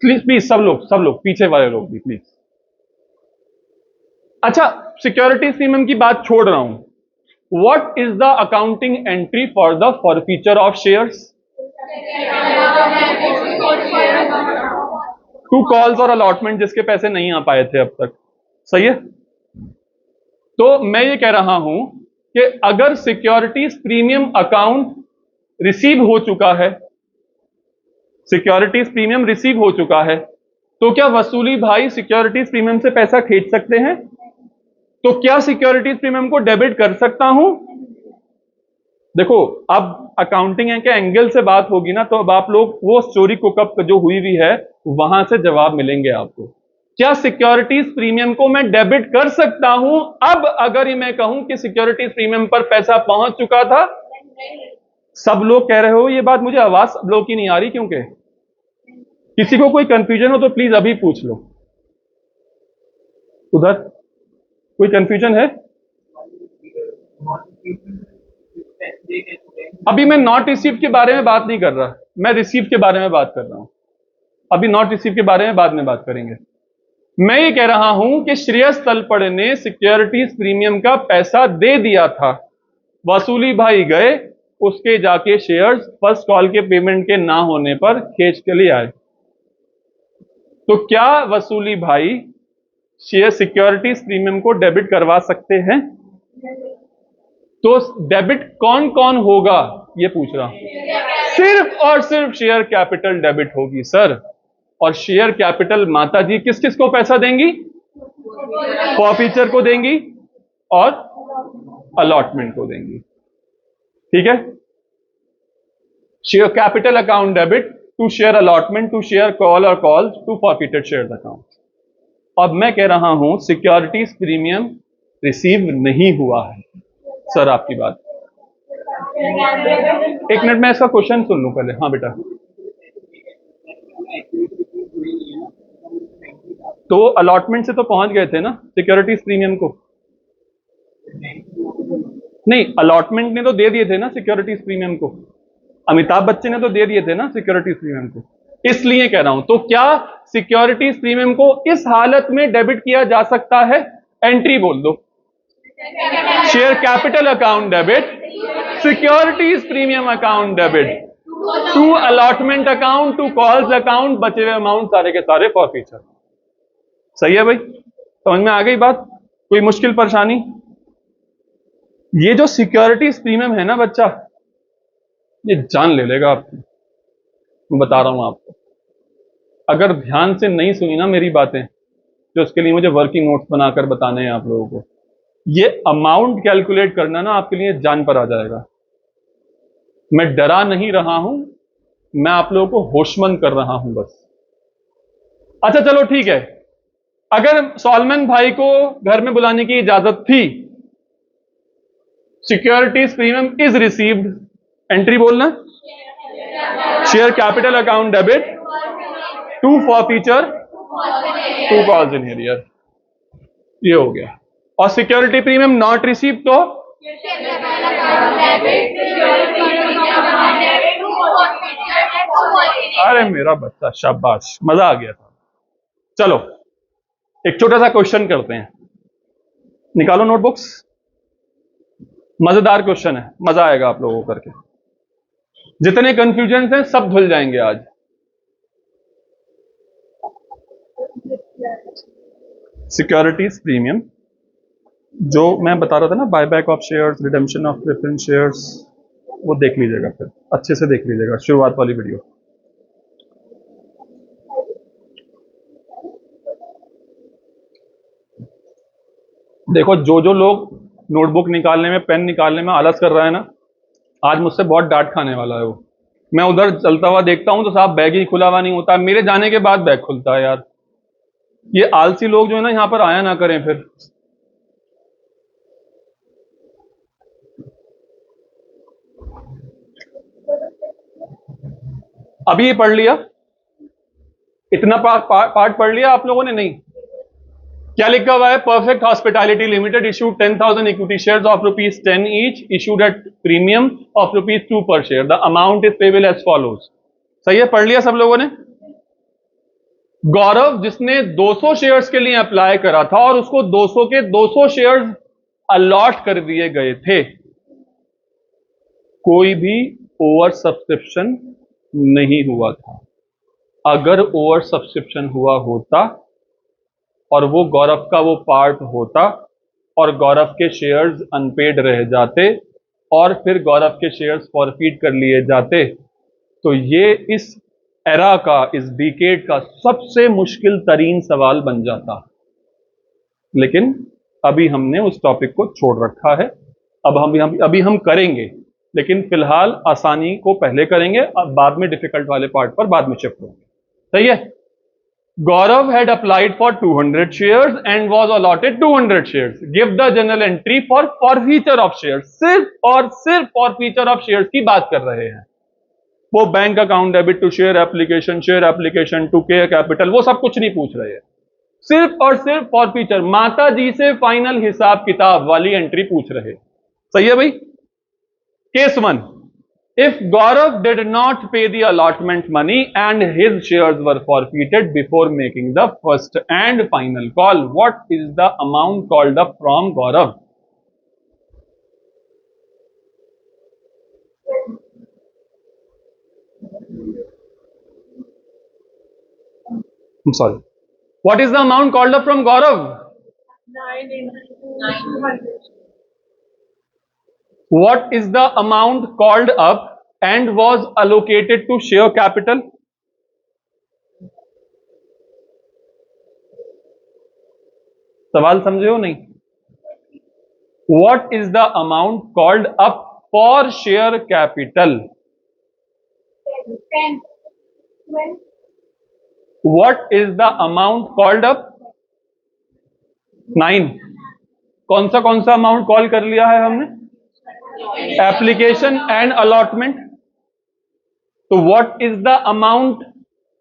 प्लीज प्लीज सब लोग पीछे वाले लोग भी प्लीज। अच्छा, सिक्योरिटी प्रीमियम की बात छोड़ रहा हूं। What is the accounting entry for the forfeiture of shares? Two calls और अलॉटमेंट जिसके पैसे नहीं आ पाए थे अब तक। सही है? तो मैं ये कह रहा हूं कि अगर सिक्योरिटीज प्रीमियम अकाउंट रिसीव हो चुका है, सिक्योरिटीज प्रीमियम रिसीव हो चुका है, तो क्या वसूली भाई सिक्योरिटीज प्रीमियम से पैसा खींच सकते हैं? तो क्या सिक्योरिटीज प्रीमियम को डेबिट कर सकता हूं? देखो, अब अकाउंटिंग के एंगल से बात होगी ना, तो अब आप लोग वो स्टोरी कुकअप जो हुई हुई है वहां से जवाब मिलेंगे आपको। क्या सिक्योरिटीज प्रीमियम को मैं डेबिट कर सकता हूं अब अगर मैं कहूं कि सिक्योरिटीज प्रीमियम पर पैसा पहुंच चुका था? सब लोग कह रहे हो ये बात, मुझे आवाज सब लोग की नहीं आ रही, क्योंकि किसी को कोई कंफ्यूजन हो तो प्लीज अभी पूछ लो। उधर कोई कंफ्यूजन है? अभी मैं नॉट रिसीव के बारे में बात नहीं कर रहा, मैं रिसीव के बारे में बात कर रहा हूं। अभी नॉट रिसीव के बारे में बाद में बात करेंगे। मैं ये कह रहा हूं कि श्रेयस तलपड़ ने सिक्योरिटीज प्रीमियम का पैसा दे दिया था, वसूली भाई गए, उसके जाके शेयर्स फर्स्ट कॉल के पेमेंट के ना होने पर खींच के लिए आए। तो क्या वसूली भाई शेयर सिक्योरिटीज प्रीमियम को डेबिट करवा सकते हैं? तो डेबिट कौन कौन होगा ये पूछ रहा हूं। सिर्फ और सिर्फ शेयर कैपिटल डेबिट होगी सर। और शेयर कैपिटल माता जी किस किस को पैसा देंगी? फॉरफीचर को देंगी और अलॉटमेंट को देंगी। ठीक है? Share capital account debit to share allotment to share call और call to forfeited share account. अब मैं कह रहा हूं सिक्योरिटीज प्रीमियम रिसीव नहीं हुआ है सर, आपकी बात। एक मिनट मैं इसका क्वेश्चन सुन लूं पहले। हाँ बेटा, तो अलॉटमेंट से तो पहुंच गए थे ना सिक्योरिटीज प्रीमियम को? नहीं, अलॉटमेंट ने तो दे दिए थे ना सिक्योरिटीज प्रीमियम को। अमिताभ बच्चन ने तो दे दिए थे ना सिक्योरिटीज प्रीमियम को। इसलिए कह रहा हूं। तो क्या सिक्योरिटीज प्रीमियम को इस हालत में डेबिट किया जा सकता है? एंट्री बोल दो, share capital account debit, securities premium account debit, to allotment account, to calls account, बचे हुए अमाउंट सारे के सारे फॉरफीचर। सही है भाई, समझ में आ गई बात? कोई मुश्किल परेशानी? ये जो सिक्योरिटीज प्रीमियम है ना बच्चा, ये जान ले लेगा आपकी, मैं बता रहा हूं आपको। अगर ध्यान से नहीं सुनी ना मेरी बातें, जो उसके लिए मुझे वर्किंग नोट्स बनाकर बताने हैं आप लोगों को, ये अमाउंट कैलकुलेट करना ना आपके लिए जान पर आ जाएगा। मैं डरा नहीं रहा हूं, मैं आप लोगों को होशमंद कर रहा हूं बस। अच्छा चलो ठीक है, अगर सॉलमन भाई को घर में बुलाने की इजाजत थी, securities premium is received, entry बोलना, share capital account debit, to forfeiture, to calls in arrear, ये हो गया। और सिक्योरिटी प्रीमियम नॉट रिसीव तो अरे मेरा बच्चा शाबाश, मजा आ गया था। चलो एक छोटा सा क्वेश्चन करते हैं, निकालो नोटबुक्स, मजेदार क्वेश्चन है, मजा आएगा आप लोगों को करके। जितने कंफ्यूजन हैं सब धुल जाएंगे आज। सिक्योरिटीज प्रीमियम जो मैं बता रहा था ना, buyback of shares, redemption of preference shares, वो देख लीजिएगा, फिर अच्छे से देख लीजिएगा शुरुआत वाली वीडियो। देखो जो जो लोग नोटबुक निकालने में, पेन निकालने में आलस कर रहा है ना, आज मुझसे बहुत डांट खाने वाला है वो। मैं उधर चलता हुआ देखता हूं तो साहब बैग ही खुला हुआ नहीं होता, मेरे जाने के बाद बैग खुलता है यार। ये आलसी लोग जो है ना, यहां पर आया ना करें फिर। अभी ये पढ़ लिया, इतना पार्ट पढ़ लिया आप लोगों ने? नहीं। क्या लिखा हुआ है? Perfect hospitality limited issued 10,000 equity shares of ₹10 each, issued at premium of ₹2 per share, the amount is payable as follows. सही है, पढ़ लिया सब लोगों ने? गौरव जिसने 200 शेयर्स के लिए अप्लाई करा था और उसको 200 के 200 शेयर्स अलॉट कर दिए गए थे, कोई भी ओवर सब्सक्रिप्शन नहीं हुआ था। अगर ओवर सब्सक्रिप्शन हुआ होता और वो गौरव का वो पार्ट होता और गौरव के शेयर्स अनपेड रह जाते और फिर गौरव के शेयर्स फॉरफीट कर लिए जाते, तो ये इस एरा का, इस डिकेड का सबसे मुश्किल तरीन सवाल बन जाता। लेकिन अभी हमने उस टॉपिक को छोड़ रखा है। अभी हम करेंगे, लेकिन फिलहाल आसानी को पहले करेंगे, अब बाद में डिफिकल्ट वाले पार्ट पर बाद में शिफ्ट होंगे। सही है? Gaurav had applied for 200 shares and was allotted 200 shares. Give the journal entry for forfeiture of shares. सिर्फ और सिर्फ forfeiture of shares की बात कर रहे हैं। वो bank account debit to share application to share capital, वो सब कुछ नहीं पूछ रहे हैं। सिर्फ और सिर्फ फॉरफीचर, माता जी से फाइनल हिसाब किताब वाली एंट्री पूछ रहे। सही है भाई? Case 1, if Gaurav did not pay the allotment money and his shares were forfeited before making the first and final call, what is the amount called up from Gaurav? I'm sorry. What is the amount called up from Gaurav? 900. What is the amount called up and was allocated to share capital? सवाल समझे हो नहीं? What is the amount called up for share capital? 10. What is the amount called up? 9. कौन सा amount call कर लिया है हमने? Application and allotment. तो what is the amount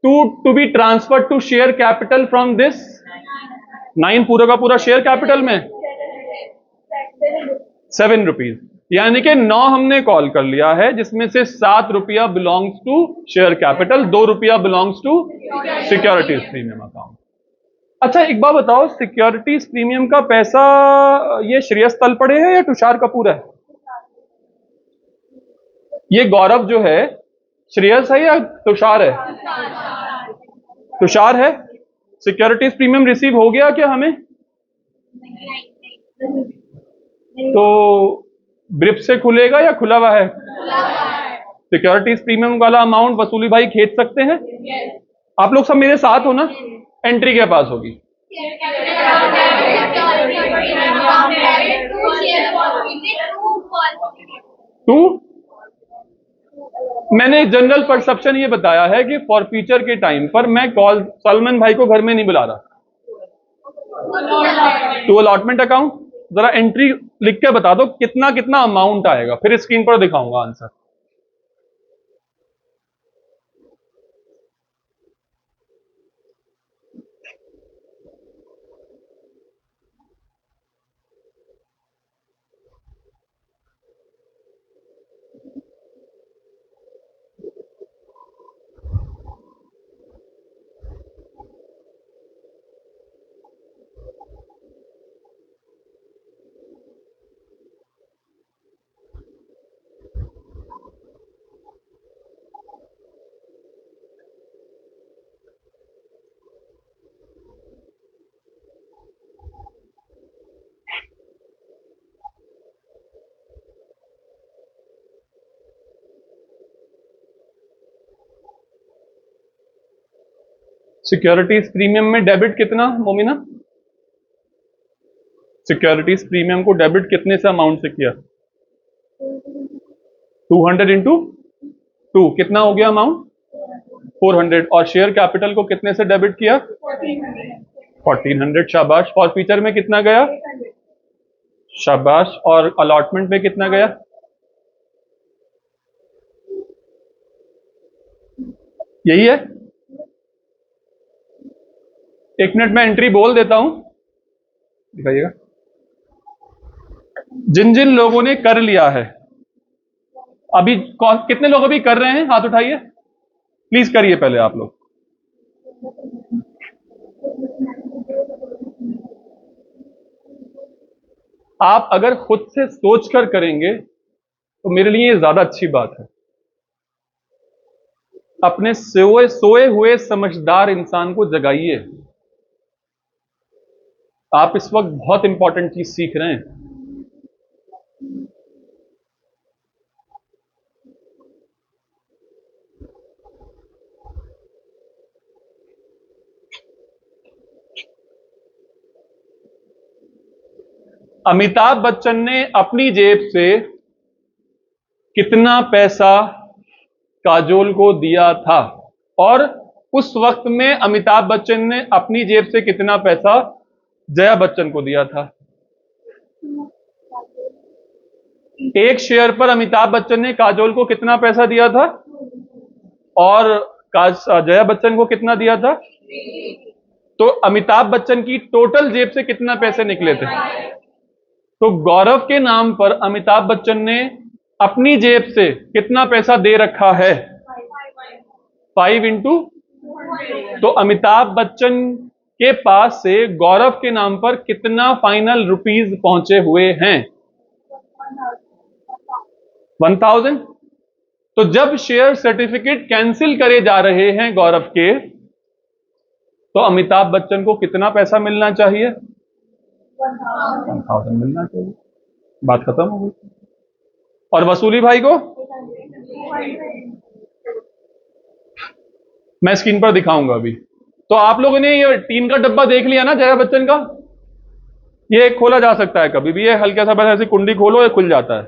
to be transfer to share capital from this? 9 पूरा का पूरा शेयर कैपिटल में 7 रुपीज। यानी कि 9 हमने कॉल कर लिया है, जिसमें से 7 रुपया बिलोंग्स टू शेयर कैपिटल, 2 रुपया belongs to securities premium account. अच्छा एक बात बताओ, सिक्योरिटीज प्रीमियम का पैसा ये श्रेयस तलपड़े है या तुषार कपूर है? ये गौरव जो है श्रेयस है या तुषार है? तुषार है। सिक्योरिटीज प्रीमियम रिसीव हो गया क्या हमें? तो ब्रिप से खुलेगा या खुला हुआ है? सिक्योरिटीज प्रीमियम वाला अमाउंट वसूली भाई खींच सकते हैं? आप लोग सब मेरे साथ हो ना? एंट्री क्या पास होगी? टू। मैंने जनरल परसेप्शन ये बताया है कि फॉरफीचर के टाइम पर मैं कॉल सलमान भाई को घर में नहीं बुला रहा। To allotment account. जरा एंट्री लिख के बता दो कितना कितना अमाउंट आएगा, फिर स्क्रीन पर दिखाऊंगा आंसर। सिक्योरिटीज प्रीमियम में डेबिट कितना मोमिना? सिक्योरिटीज प्रीमियम को डेबिट कितने से अमाउंट से किया? 200 इंटू 2 कितना हो गया अमाउंट? 400। और शेयर कैपिटल को कितने से डेबिट किया? 1400। शाबाश। फॉरफीचर में कितना गया? शाबाश। और अलॉटमेंट में कितना गया? यही है। एक मिनट में एंट्री बोल देता हूं, दिखाइएगा। जिन जिन लोगों ने कर लिया है अभी, कितने लोग अभी कर रहे हैं? हाथ उठाइए प्लीज, करिए पहले आप लोग। आप अगर खुद से सोचकर करेंगे तो मेरे लिए ये ज्यादा अच्छी बात है। अपने सोए हुए समझदार इंसान को जगाइए। आप इस वक्त बहुत इंपॉर्टेंट चीज सीख रहे हैं। अमिताभ बच्चन ने अपनी जेब से कितना पैसा काजोल को दिया था, और उस वक्त में अमिताभ बच्चन ने अपनी जेब से कितना पैसा जया बच्चन को दिया था? एक शेयर पर अमिताभ बच्चन ने काजोल को कितना पैसा दिया था, और जया बच्चन को कितना दिया था? तो अमिताभ बच्चन की टोटल जेब से कितना पैसे निकले थे? तो गौरव के नाम पर अमिताभ बच्चन ने अपनी जेब से कितना पैसा दे रखा है? 5 इंटू। तो अमिताभ बच्चन के पास से गौरव के नाम पर कितना फाइनल रुपीज पहुंचे हुए हैं? 1000। तो जब शेयर सर्टिफिकेट कैंसिल करे जा रहे हैं गौरव के, तो अमिताभ बच्चन को कितना पैसा मिलना चाहिए? 1000 मिलना चाहिए। बात खत्म हो गई। और वसूली भाई को मैं स्क्रीन पर दिखाऊंगा अभी। तो आप लोगों ने ये टीन का डब्बा देख लिया ना जया बच्चन का? ये खोला जा सकता है कभी भी, ये हल्का सा बस ऐसी कुंडी खोलो ये खुल जाता है।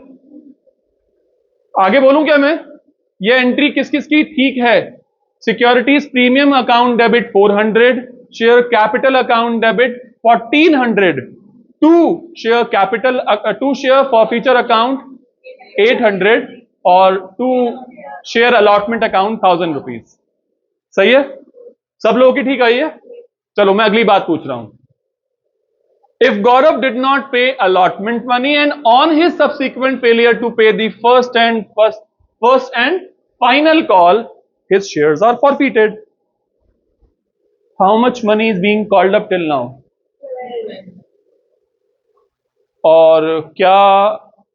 आगे बोलूं क्या मैं? ये एंट्री किस किस की ठीक है? Securities premium account debit 400, share capital account debit 1400, to share forfeiture account 800, और to share allotment account 1000 rupees. सही है? सब लोगों की ठीक आई है? चलो मैं अगली बात पूछ रहा हूं। If Gaurav did not pay allotment money and on his subsequent failure to pay the first and final call, his shares are forfeited. How much money is being called up till now? और क्या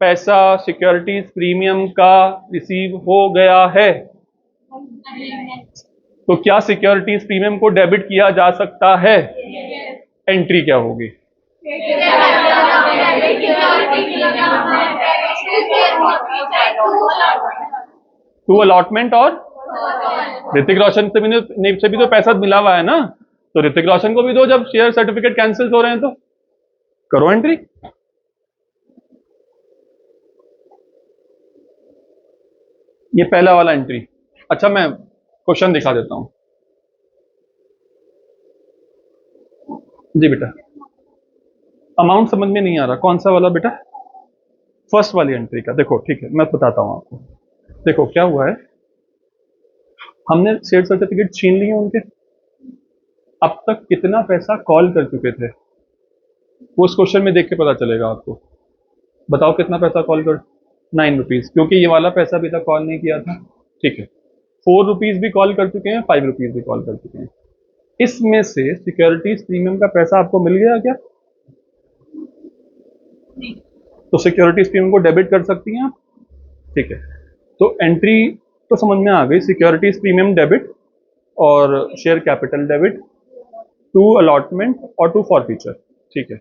पैसा securities premium का receive हो गया है? तो क्या securities premium को डेबिट किया जा सकता है? एंट्री क्या होगी? टू अलॉटमेंट और ऋतिक रोशन से भी तो पैसा मिला हुआ है ना, तो ऋतिक रोशन को भी दो जब शेयर सर्टिफिकेट कैंसिल हो रहे हैं, तो करो एंट्री। ये पहला वाला एंट्री। अच्छा, मैं क्वेश्चन दिखा देता हूं जी बेटा। अमाउंट समझ में नहीं आ रहा, कौन सा वाला बेटा? फर्स्ट वाली एंट्री का देखो, ठीक है मैं बताता हूं आपको। देखो क्या हुआ है, हमने शेयर सर्टिफिकेट छीन लिए उनके। अब तक कितना पैसा कॉल कर चुके थे वो उस क्वेश्चन में देख के पता चलेगा आपको। बताओ कितना पैसा कॉल कर? 9 रुपीज, क्योंकि ये वाला पैसा अभी तक कॉल नहीं किया था, ठीक है। 4 रुपीज भी कॉल कर चुके हैं, 5 रुपीज भी कॉल कर चुके हैं। इसमें से सिक्योरिटीज प्रीमियम का पैसा आपको मिल गया क्या? तो सिक्योरिटीज प्रीमियम को डेबिट कर सकती हैं आप, ठीक है। तो एंट्री तो समझ में आ गई, सिक्योरिटीज प्रीमियम डेबिट और share capital debit, to allotment और टू फॉरफीचर, ठीक है।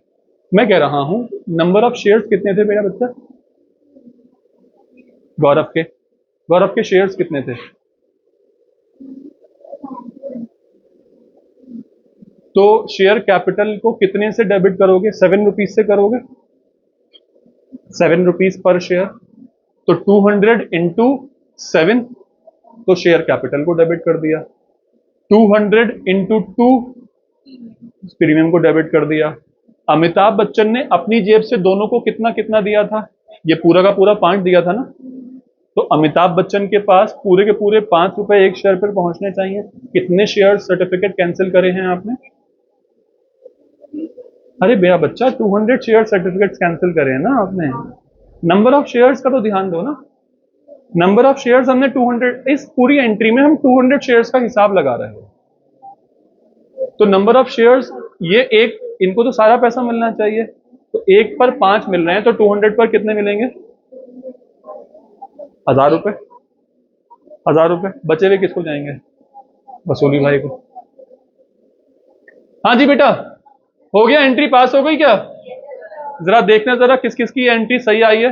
मैं कह रहा हूं नंबर ऑफ शेयर्स कितने थे मेरा बच्चा? गौरव के शेयर्स कितने थे? तो शेयर कैपिटल को कितने से डेबिट करोगे? 7 रुपीज से करोगे, 7 रुपीज पर शेयर, तो 200 इंटू 7, तो शेयर कैपिटल को डेबिट कर दिया। 200 इंटू 2 प्रीमियम को डेबिट कर दिया। अमिताभ बच्चन ने अपनी जेब से दोनों को कितना कितना दिया था? ये पूरा का पूरा 5 दिया था ना, तो अमिताभ बच्चन के पास पूरे के पूरे 5 रुपए एक शेयर पर पहुंचने चाहिए। कितने शेयर सर्टिफिकेट कैंसिल करे हैं आपने? अरे बेटा बच्चा, 200 शेयर सर्टिफिकेट्स कैंसिल करे हैं ना आपने। नंबर ऑफ शेयर्स का तो ध्यान दो ना। नंबर ऑफ शेयर्स हमने 200, इस पूरी एंट्री में हम 200 शेयर्स का हिसाब लगा रहे हैं। तो नंबर ऑफ शेयर्स, ये एक, इनको तो सारा पैसा मिलना चाहिए, तो 1 पर 5 मिल रहे हैं, तो 200 पर कितने मिलेंगे? 1000 रुपए। 1000 रुपए बचे हुए किसको जाएंगे? वसूली भाई को। हाँ जी बेटा, हो गया? एंट्री पास हो गई क्या? जरा देखना जरा किस किस की एंट्री सही आई है।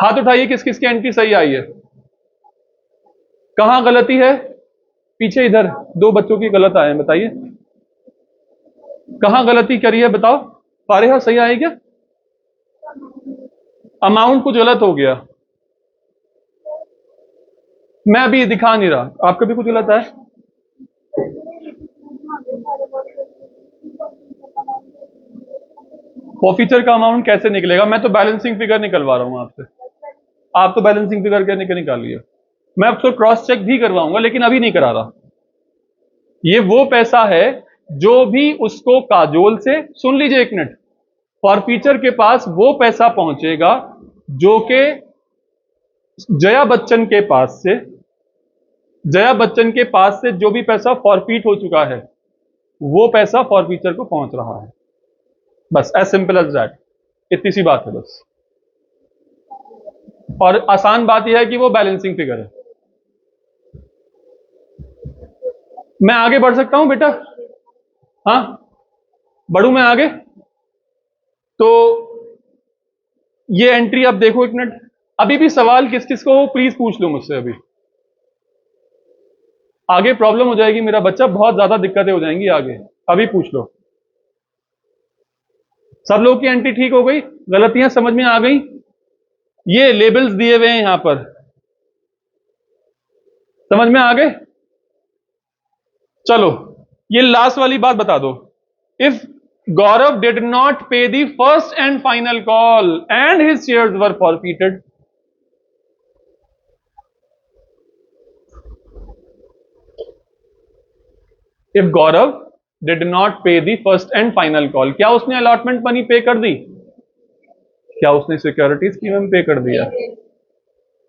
हाथ उठाइए, किस किस की एंट्री सही आई है। कहां गलती है? पीछे इधर 2 बच्चों की गलत आए हैं, बताइए कहां गलती करी है, बताओ। फारिहा सही आई क्या? अमाउंट कुछ गलत हो गया, मैं अभी दिखा नहीं रहा, आपका भी कुछ गलत है। फॉरफीचर का अमाउंट कैसे निकलेगा? मैं तो बैलेंसिंग फिगर निकलवा रहा हूं आपसे, आप तो बैलेंसिंग फिगर क्या निकालिए। मैं आपको क्रॉस चेक भी करवाऊंगा, लेकिन अभी नहीं करा रहा। ये वो पैसा है जो भी उसको काजोल से, सुन लीजिए एक मिनट, फॉरफीचर के पास वो पैसा पहुंचेगा जो कि जया बच्चन के पास से जो भी पैसा फॉरफीट हो चुका है, वो पैसा फॉरफीचर को पहुंच रहा है। बस एज सिंपल एज दैट, इतनी सी बात है बस। और आसान बात यह है कि वो बैलेंसिंग फिगर है। मैं आगे बढ़ सकता हूं बेटा? हाँ, बढ़ू मैं आगे? तो ये एंट्री अब देखो एक मिनट, अभी भी सवाल किस किस को हो प्लीज पूछ लो मुझसे। अभी आगे प्रॉब्लम हो जाएगी मेरा बच्चा, बहुत ज्यादा दिक्कतें हो जाएंगी आगे। अभी पूछ लो। सब लोग की एंट्री ठीक हो गई? गलतियां समझ में आ गई? ये लेबल्स दिए हुए हैं यहां पर, समझ में आ गए? चलो ये लास्ट वाली बात बता दो। If Gaurav did not pay the first and final call and his shares were forfeited, if Gaurav did not pay the first and final call. क्या उसने अलॉटमेंट मनी पे कर दी? क्या उसने सिक्योरिटीज प्रीमियम पे कर दिया?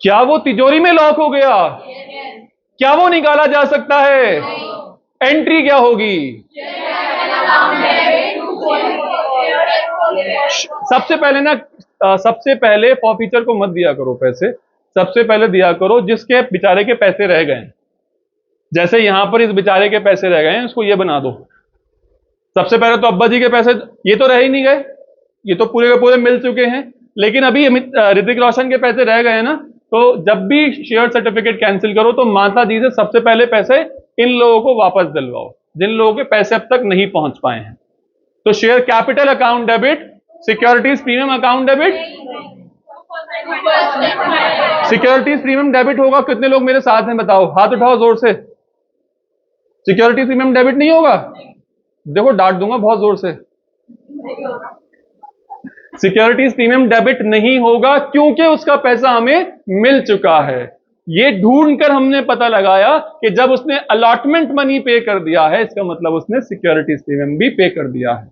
क्या वो तिजोरी में लॉक हो गया? क्या वो निकाला जा सकता है? एंट्री क्या होगी? सबसे पहले ना, सबसे पहले फॉरफीचर को मत दिया करो पैसे, सबसे पहले दिया करो जिसके बेचारे के पैसे रह गए। जैसे यहां पर इस बेचारे के पैसे रह गए हैं, इसको ये बना दो। सबसे पहले तो अब्बा जी के पैसे, ये तो रह ही नहीं गए, ये तो पूरे के पूरे मिल चुके हैं। लेकिन अभी ऋतिक रोशन के पैसे रह गए ना, तो जब भी शेयर सर्टिफिकेट कैंसिल करो तो माता जी से सबसे पहले पैसे इन लोगों को वापस दिलवाओ, जिन लोगों के पैसे अब तक नहीं पहुंच पाए हैं। तो share capital account debit, securities premium account debit. Securities premium debit होगा। कितने लोग मेरे साथ हैं बताओ, हाथ उठाओ जोर से। सिक्योरिटीज प्रीमियम डेबिट नहीं होगा? देखो डांट दूंगा बहुत जोर से। सिक्योरिटीज प्रीमियम डेबिट नहीं होगा क्योंकि उसका पैसा हमें मिल चुका है। ये ढूंढकर हमने पता लगाया कि जब उसने अलॉटमेंट मनी पे कर दिया है, इसका मतलब उसने सिक्योरिटीज प्रीमियम भी पे कर दिया है।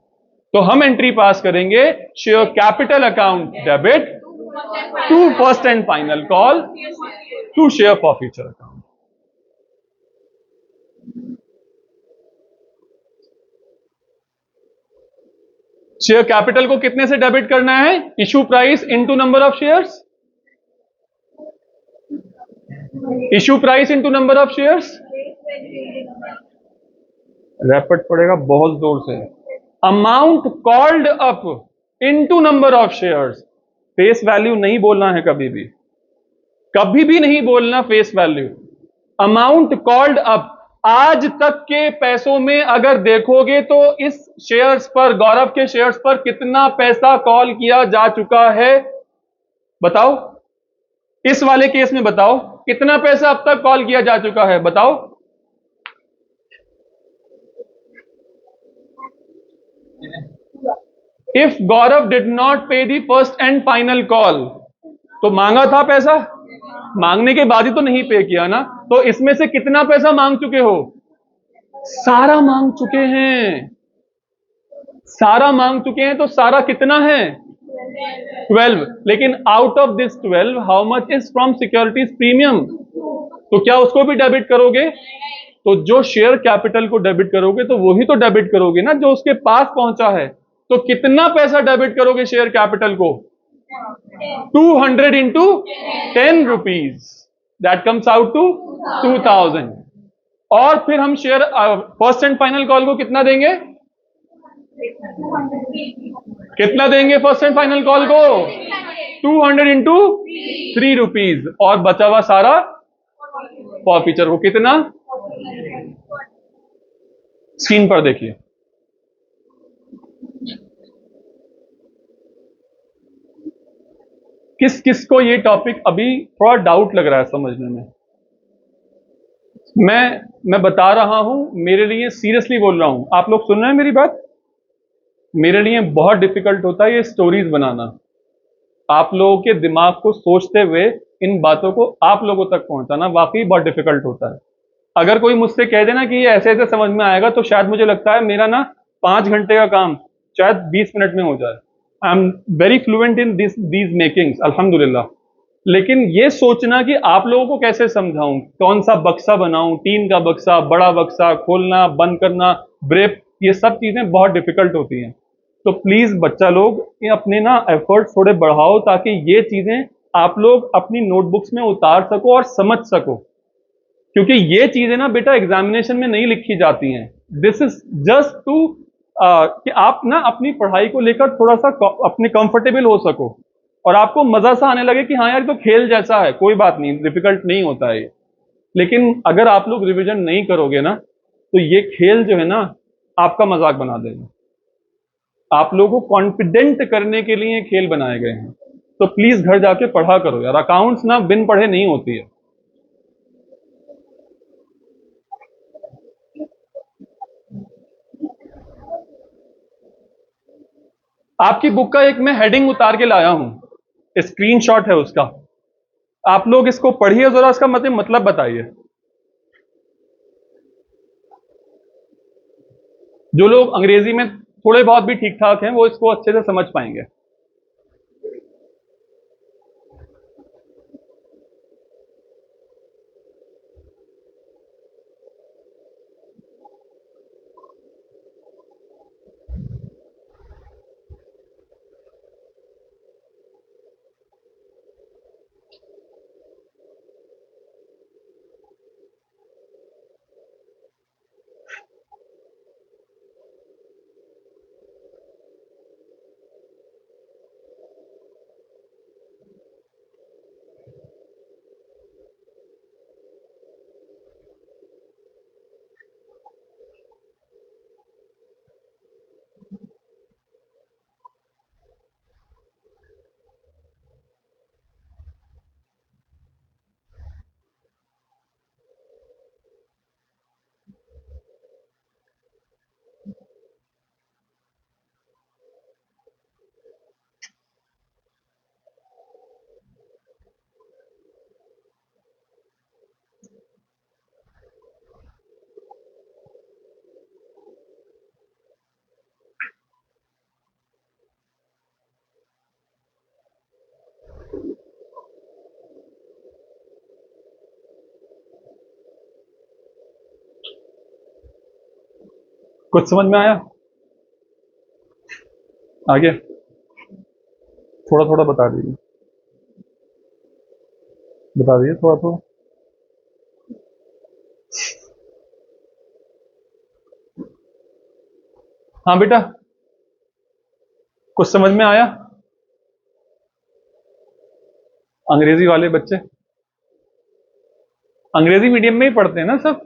तो हम एंट्री पास करेंगे share capital account debit to first and final call to share forfeiture account. Share capital को कितने से डेबिट करना है? Issue price into number of shares. Issue price into number of shares. Rapid पड़ेगा बहुत जोर से। Amount called up into number of shares. Face value नहीं बोलना है कभी भी, कभी भी नहीं बोलना face value. Amount called up. आज तक के पैसों में अगर देखोगे तो इस शेयर्स पर, गौरव के शेयर्स पर कितना पैसा कॉल किया जा चुका है बताओ। इस वाले केस में बताओ कितना पैसा अब तक कॉल किया जा चुका है, बताओ। If Gaurav did not pay the first and final call, तो मांगा था पैसा, मांगने के बाद ही तो नहीं पे किया ना। तो इसमें से कितना पैसा मांग चुके हो? सारा मांग चुके हैं, सारा मांग चुके हैं। तो सारा कितना है? 12। लेकिन out of this 12 how much is from securities premium? तो क्या उसको भी डेबिट करोगे? तो जो शेयर कैपिटल को डेबिट करोगे तो वही तो डेबिट करोगे ना जो उसके पास पहुंचा है। तो कितना पैसा डेबिट करोगे शेयर कैपिटल को? 200 into 10 rupees, that comes out to 2000। और फिर हम share first and final call को कितना देंगे? कितना देंगे फर्स्ट एंड फाइनल कॉल को? 200 इंटू 3 रुपीज। और बचा हुआ सारा फॉरफीचर को कितना? स्क्रीन पर देखिए। किस किस को ये टॉपिक अभी थोड़ा डाउट लग रहा है समझने में? मैं बता रहा हूं, मेरे लिए सीरियसली बोल रहा हूं। आप लोग सुन रहे हैं मेरी बात? मेरे लिए बहुत डिफिकल्ट होता है ये स्टोरीज बनाना। आप लोगों के दिमाग को सोचते हुए इन बातों को आप लोगों तक पहुंचाना वाकई बहुत डिफिकल्ट होता है। अगर कोई मुझसे कह देना कि ये ऐसे ऐसे समझ में आएगा, तो शायद मुझे लगता है मेरा ना 5 घंटे का काम शायद 20 मिनट में हो जाए। I am very fluent in these makings, अल्हम्दुलिल्लाह। लेकिन ये सोचना कि आप लोगों को कैसे समझाऊं, कौन सा बक्सा बनाऊं, टीन का बक्सा, बड़ा बक्सा, खोलना बंद करना, ब्रेक, ये सब चीजें बहुत डिफिकल्ट होती हैं। तो प्लीज बच्चा लोग ये अपने ना एफर्ट थोड़े बढ़ाओ ताकि ये चीजें आप लोग अपनी नोटबुक्स में उतार सको और समझ सको। क्योंकि ये चीजें ना बेटा एग्जामिनेशन में नहीं लिखी जाती हैं। दिस इज जस्ट टू कि आप ना अपनी पढ़ाई को लेकर थोड़ा सा अपने कंफर्टेबल हो सको और आपको मजा सा आने लगे कि हाँ यार तो खेल जैसा है, कोई बात नहीं, डिफिकल्ट नहीं होता है। लेकिन अगर आप लोग रिवीजन नहीं करोगे ना तो ये खेल जो है ना आपका मजाक बना देगा। आप लोगों को कॉन्फिडेंट करने के लिए खेल बनाए गए हैं। तो प्लीज घर जाके पढ़ा करो यार, अकाउंट्स ना बिन पढ़े नहीं होती है। आपकी बुक का एक मैं हेडिंग उतार के लाया हूं, स्क्रीनशॉट है उसका। आप लोग इसको पढ़िए जरा, इसका मतलब बताइए। जो लोग अंग्रेजी में थोड़े बहुत भी ठीक ठाक हैं वो इसको अच्छे से समझ पाएंगे। कुछ समझ में आया? आगे थोड़ा थोड़ा बता दीजिए, बता दीजिए थोड़ा थोड़ा। हाँ बेटा, कुछ समझ में आया? अंग्रेजी वाले बच्चे अंग्रेजी मीडियम में ही पढ़ते हैं ना सब?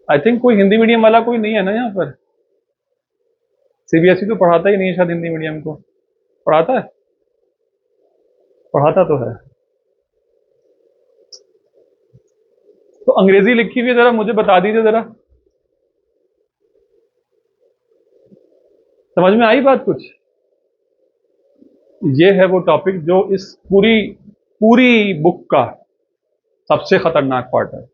आई थिंक कोई हिंदी मीडियम वाला कोई नहीं है ना यहाँ पर? सीबीएसई तो पढ़ाता ही नहीं है शायद हिंदी मीडियम को। पढ़ाता है? पढ़ाता तो है। तो अंग्रेजी लिखी हुई है, जरा मुझे बता दीजिए जरा। समझ में आई बात कुछ? ये है वो टॉपिक जो इस पूरी पूरी बुक का सबसे खतरनाक पार्ट है,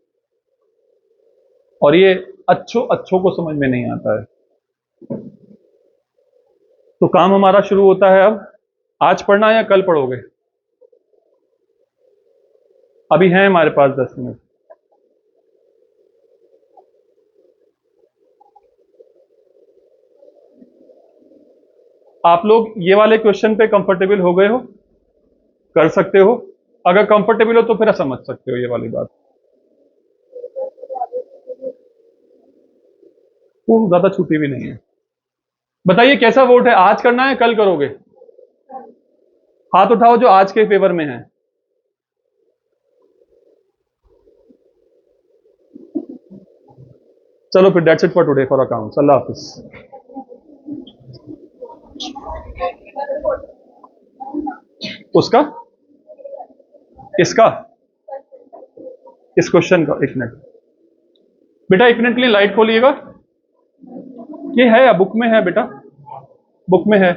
और ये अच्छों को समझ में नहीं आता है। तो काम हमारा शुरू होता है अब। आज पढ़ना है या कल पढ़ोगे? अभी हैं हमारे पास 10 मिनट। आप लोग ये वाले क्वेश्चन पे कंफर्टेबल हो गए हो? कर सकते हो? अगर कंफर्टेबल हो तो फिर समझ सकते हो ये वाली बात। वो ज्यादा छुट्टी भी नहीं है। बताइए कैसा वोट है, आज करना है कल करोगे? हाथ उठाओ जो आज के फेवर में है। चलो फिर that's it for today for accounts. अल्लाह हाफिज। उसका, इसका, इस क्वेश्चन का, एक मिनट बेटा, एक मिनट के लिए लाइट खोलिएगा। ये है बुक में है बेटा, बुक में है।